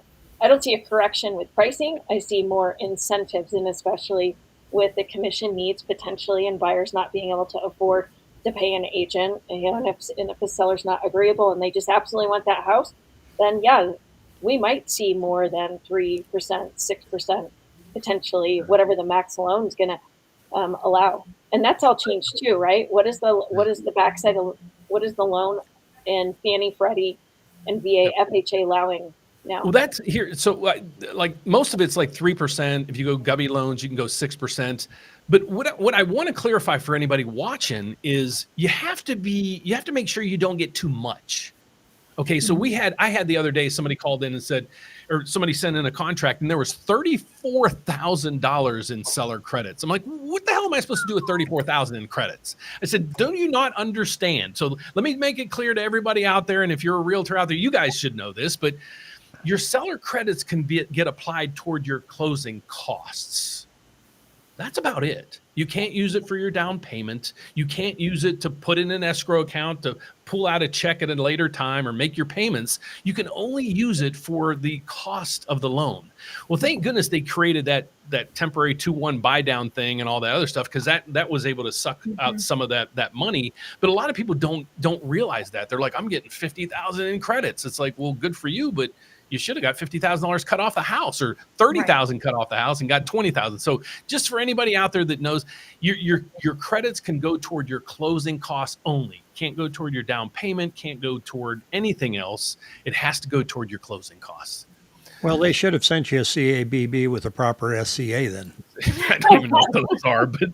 don't see a correction with pricing. I see more incentives, and especially with the commission needs potentially, and buyers not being able to afford to pay an agent. And if the seller's not agreeable and they just absolutely want that house, then yeah, we might see more than 3%, 6%, potentially, whatever the max loan is going to allow. And that's all changed too, right? What is the backside of, what is the loan in Fannie, Freddie, and VA, FHA allowing now? Well, that's here. So like most of it's like 3%. If you go Gubby loans, you can go 6%. But what I want to clarify for anybody watching is you have to make sure you don't get too much. Okay, so I had the other day, somebody called in and said, or somebody sent in a contract, and there was $34,000 in seller credits. I'm like, what the hell am I supposed to do with $34,000 in credits? I said, don't you not understand? So let me make it clear to everybody out there, and if you're a realtor out there, you guys should know this, but your seller credits can get applied toward your closing costs. That's about it. You can't use it for your down payment. You can't use it to put in an escrow account to pull out a check at a later time or make your payments. You can only use it for the cost of the loan. Well, thank goodness they created that temporary 2-1 buy down thing and all that other stuff, because that was able to suck out some of that money. But a lot of people don't realize that. They're like, I'm getting $50,000 in credits. It's like, well, good for you, but you should have got $50,000 cut off the house, or $30,000 cut off the house and got $20,000. So just for anybody out there that knows, your credits can go toward your closing costs only. Can't go toward your down payment, can't go toward anything else. It has to go toward your closing costs. Well, they should have sent you a CABB with a proper SCA then. I don't even know what those are, but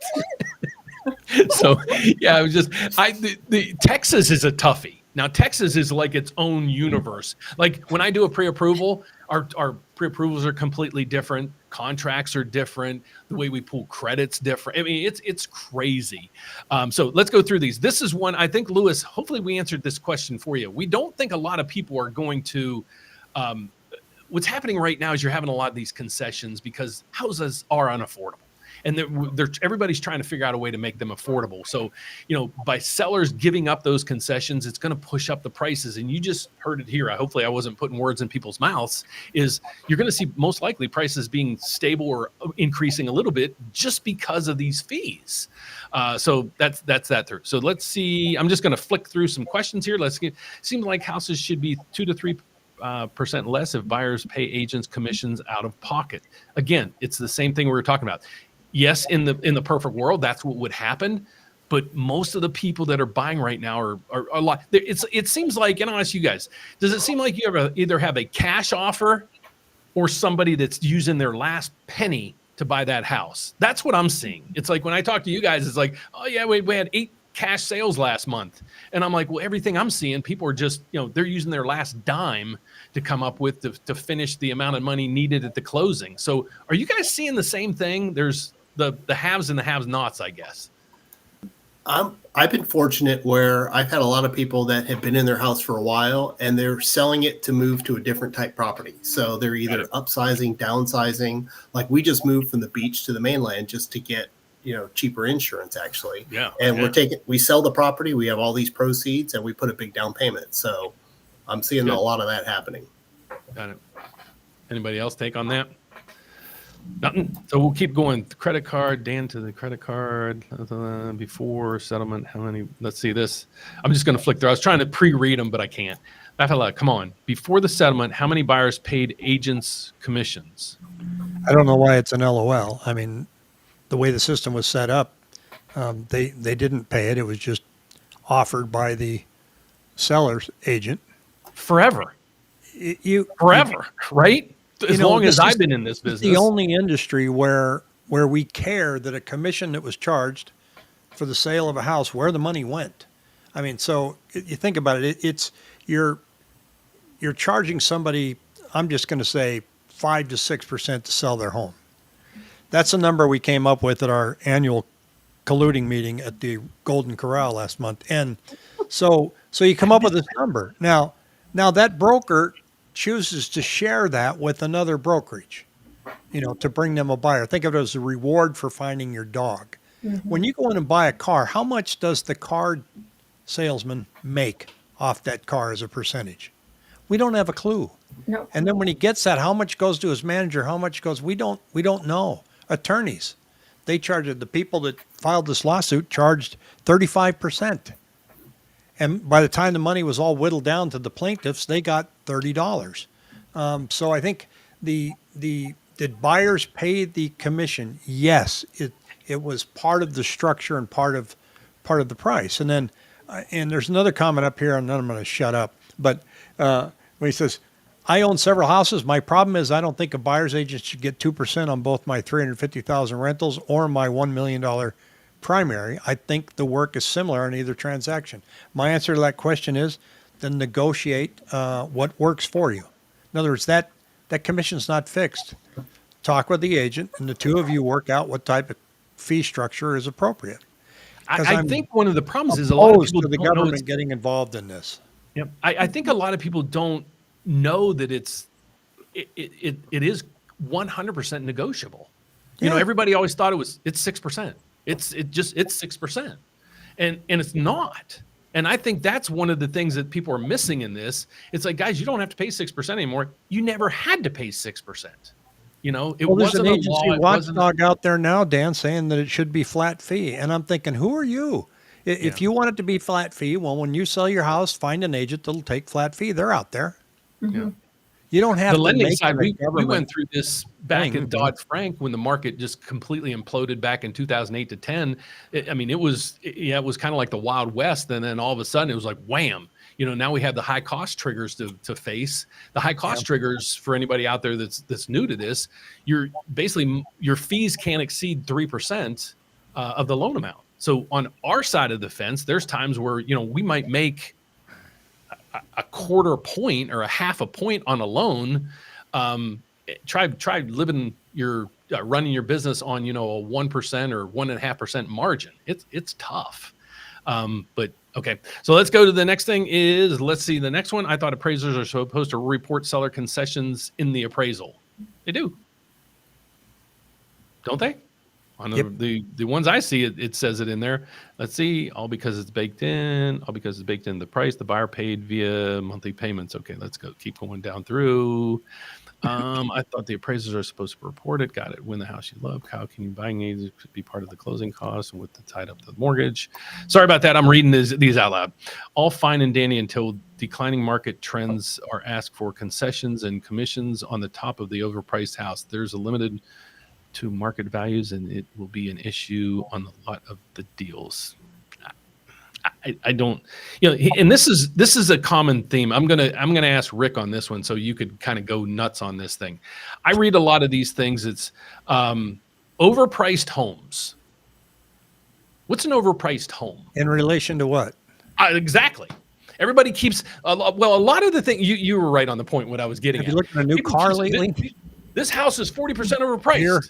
so yeah, it was just the Texas is a toughie. Now, Texas is like its own universe. Like when I do a pre-approval, our pre-approvals are completely different. Contracts are different. The way we pull credits different. I mean, it's crazy. So let's go through these. This is one, I think, Lewis, hopefully we answered this question for you. We don't think a lot of people are going to, what's happening right now is you're having a lot of these concessions because houses are unaffordable. And everybody's trying to figure out a way to make them affordable. So, by sellers giving up those concessions, it's going to push up the prices. And you just heard it here. Hopefully I wasn't putting words in people's mouths. Is you're going to see most likely prices being stable or increasing a little bit just because of these fees. So that's that through. So let's see. I'm just going to flick through some questions here. Seems like houses should be 2 to 3% less if buyers pay agents commissions out of pocket. Again, it's the same thing we were talking about. Yes, in the perfect world, that's what would happen. But most of the people that are buying right now are a lot. It seems like, and I'll ask you guys, does it seem like you either have a cash offer or somebody that's using their last penny to buy that house? That's what I'm seeing. It's like when I talk to you guys, it's like, oh yeah, we had 8 cash sales last month. And I'm like, well, everything I'm seeing, people are just, they're using their last dime to come up with to finish the amount of money needed at the closing. So are you guys seeing the same thing? There's the haves and the have-nots, I guess. I've been fortunate where I've had a lot of people that have been in their house for a while and they're selling it to move to a different type property. So they're either upsizing, downsizing. Like we just moved from the beach to the mainland just to get, cheaper insurance actually. Yeah. And we sell the property, we have all these proceeds and we put a big down payment. So I'm seeing a lot of that happening. Got it. Anybody else take on that? Nothing. So we'll keep going. The credit card, Dan to the credit card. Before settlement, how many? Let's see this. I'm just going to flick through. I was trying to pre-read them, but I can't. Come on. Before the settlement, how many buyers paid agents commissions? I don't know why it's an LOL. I mean, the way the system was set up, they didn't pay it. It was just offered by the seller's agent. Forever. Forever, right? As long as I've been in this business. The only industry where we care that a commission that was charged for the sale of a house, where the money went. I mean, so you think about it, it's you're charging somebody, I'm just going to say 5 to 6% to sell their home. That's a number we came up with at our annual colluding meeting at the Golden Corral last month. And so you come up with this number. Now that broker chooses to share that with another brokerage, to bring them a buyer. Think of it as a reward for finding your dog. Mm-hmm. When you go in and buy a car, how much does the car salesman make off that car as a percentage? We don't have a clue. No. And then when he gets that, how much goes to his manager? How much goes? We don't know. Attorneys, they charged, the people that filed this lawsuit charged 35%. And by the time the money was all whittled down to the plaintiffs, they got $30. So I think did buyers pay the commission? Yes, it was part of the structure and part of the price. And then and there's another comment up here, and then I'm going to shut up. But when he says, I own several houses. My problem is I don't think a buyer's agent should get 2% on both my $350,000 rentals or my $1 million primary. I think the work is similar in either transaction. My answer to that question is then negotiate what works for you. In other words, that commission's not fixed. Talk with the agent, and the two of you work out what type of fee structure is appropriate. I think one of the problems is a lot of people to the government getting involved in this. Yep. I think a lot of people don't know that it is 100% negotiable. Everybody always thought it's 6%. It's 6%. And it's not. And I think that's one of the things that people are missing in this. It's like, guys, you don't have to pay 6% anymore. You never had to pay 6%. There's an agency watchdog out there now, Dan, saying that it should be flat fee. And I'm thinking, who are you? If you want it to be flat fee, well, when you sell your house, find an agent that'll take flat fee. They're out there. Mm-hmm. You don't have the to lending make side. We went through this back in Dodd-Frank when the market just completely imploded back in 2008 to 10. It was kind of like the Wild West, and then all of a sudden it was like wham. Now we have the high cost triggers to face. The high cost triggers, for anybody out there that's new to this, your fees can't exceed 3% of the loan amount. So on our side of the fence, there's times where we might make a quarter point or a half a point on a loan. Try living running your business on a 1% or 1.5% margin. It's tough. But okay, so let's go to the next thing. Let's see the next one. I thought appraisers are supposed to report seller concessions in the appraisal. They do, don't they? On the ones I see, it says it in there. Let's see, all because it's baked in the price. The buyer paid via monthly payments. Okay, let's go. Keep going down through. I thought the appraisers are supposed to report it. Got it. Win the house you love. How can you buying agents be part of the closing costs and with the tied up the mortgage? Sorry about that. I'm reading these out loud. All fine and dandy until declining market trends are asked for concessions and commissions on the top of the overpriced house. There's a limited to market values, and it will be an issue on a lot of the deals. I don't, and this is a common theme. I'm gonna ask Rick on this one, so you could kind of go nuts on this thing. I read a lot of these things. It's overpriced homes. What's an overpriced home in relation to what? Exactly. Everybody keeps a lot of the thing. You were right on the point. What I was getting at. Have you looked at a new car lately? This house is 40% overpriced. Here.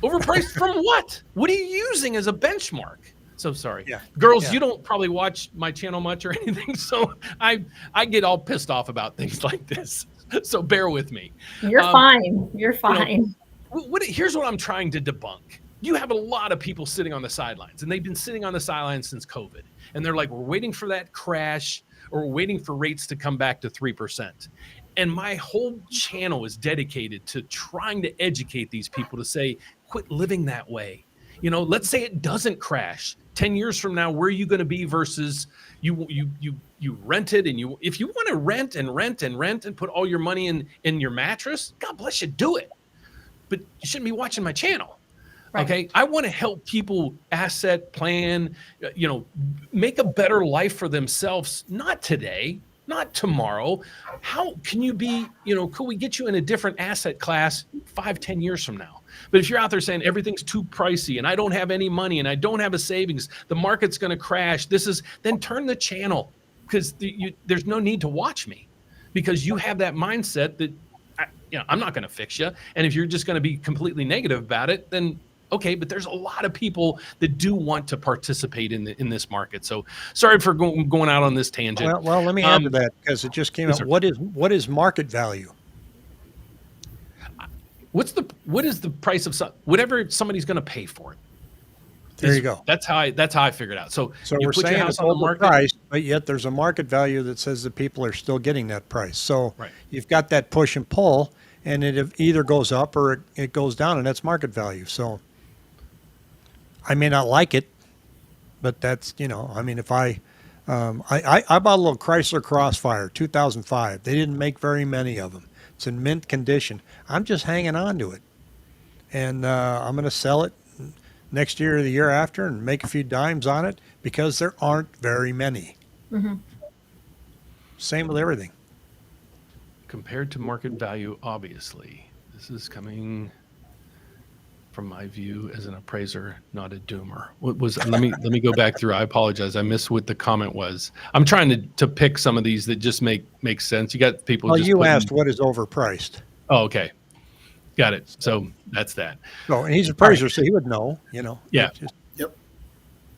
Overpriced from what? What are you using as a benchmark? So sorry. Yeah. Girls, you don't probably watch my channel much or anything, so I get all pissed off about things like this. So bear with me. You're fine. You're fine. Here's what I'm trying to debunk. You have a lot of people sitting on the sidelines, and they've been sitting on the sidelines since COVID. And they're like, we're waiting for that crash, or we're waiting for rates to come back to 3%. And my whole channel is dedicated to trying to educate these people to say, quit living that way. You know, let's say it doesn't crash 10 years from now. Where are you going to be versus you rented, and if you want to rent and put all your money in your mattress, God bless you, do it. But you shouldn't be watching my channel. Right. Okay. I want to help people asset plan, you know, make a better life for themselves. Not today, not tomorrow. How can you be, you know, could we get you in a different asset class 5-10 years from now? But if you're out there saying everything's too pricey and I don't have any money and I don't have a savings, the market's going to crash. Then turn the channel, because there's no need to watch me, because you have that mindset that, you know, I'm not going to fix you. And if you're just going to be completely negative about it, then okay. But there's a lot of people that do want to participate in this market. So sorry for going out on this tangent. Well, let me add to that, because it just came out. What is market value? What is the price of whatever somebody's going to pay for it? There you go. That's how I figured out. So we're saying it's overpriced, but yet there's a market value that says that people are still getting that price. So you've got that push and pull, and it either goes up or it goes down, and that's market value. So I may not like it, but that's, you know, I mean, if I bought a little Chrysler Crossfire 2005. They didn't make very many of them. It's in mint condition. I'm just hanging on to it, and I'm going to sell it next year or the year after and make a few dimes on it, because there aren't very many. Mm-hmm. Same with everything. Compared to market value, obviously. This is coming from my view as an appraiser, not a doomer. What was? Let me go back through. I apologize. I missed what the comment was. I'm trying to pick some of these that just make sense. You got people. Well, you asked what is overpriced. Oh, okay. Got it. So that's that. No, and he's an appraiser, so he would know, you know. Yeah. Yep.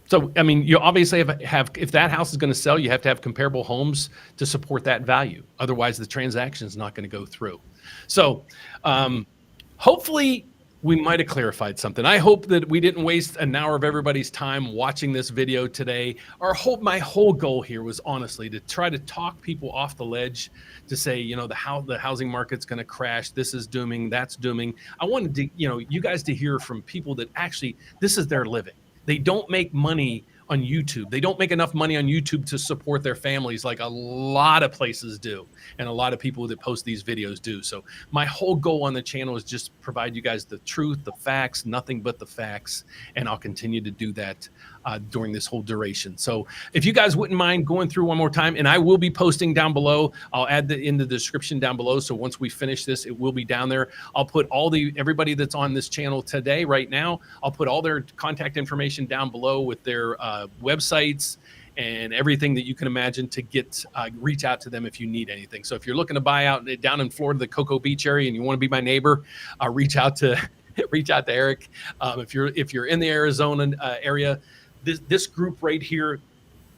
So, I mean, you obviously have if that house is going to sell, you have to have comparable homes to support that value. Otherwise, the transaction is not going to go through. So, hopefully, we might have clarified something. I hope that we didn't waste an hour of everybody's time watching this video today. My whole goal here was honestly to try to talk people off the ledge, to say, you know, the housing market's going to crash. This is dooming. That's dooming. I wanted to, you know, you guys to hear from people that actually this is their living. They don't make money on YouTube. They don't make enough money on YouTube to support their families like a lot of places do, and a lot of people that post these videos do. So my whole goal on the channel is just provide you guys the truth, the facts, nothing but the facts, and I'll continue to do that during this whole duration. So if you guys wouldn't mind going through one more time, and I will be posting down below. I'll add in the description down below. So once we finish this, it will be down there. I'll put everybody that's on this channel today, right now, I'll put all their contact information down below with their websites and everything that you can imagine to get reach out to them if you need anything. So if you're looking to buy out down in Florida, the Cocoa Beach area, and you want to be my neighbor, reach out to Eric. If you're in the Arizona area, this group right here,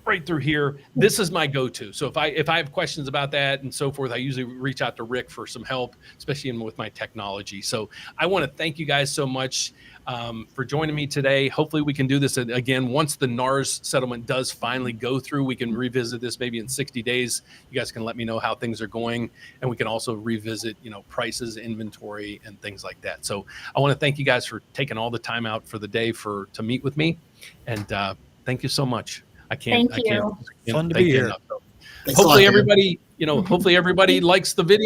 right through here, this is my go-to. So if I have questions about that and so forth, I usually reach out to Rick for some help, especially with my technology. So I want to thank you guys so much for joining me today. Hopefully we can do this again once the NARS settlement does finally go through. We can revisit this maybe in 60 days. You guys can let me know how things are going, and we can also revisit, you know, prices, inventory, and things like that. So I want to thank you guys for taking all the time out for the day to meet with me, and thank you so much. Thank you. Fun to be here. Hopefully everybody likes the video.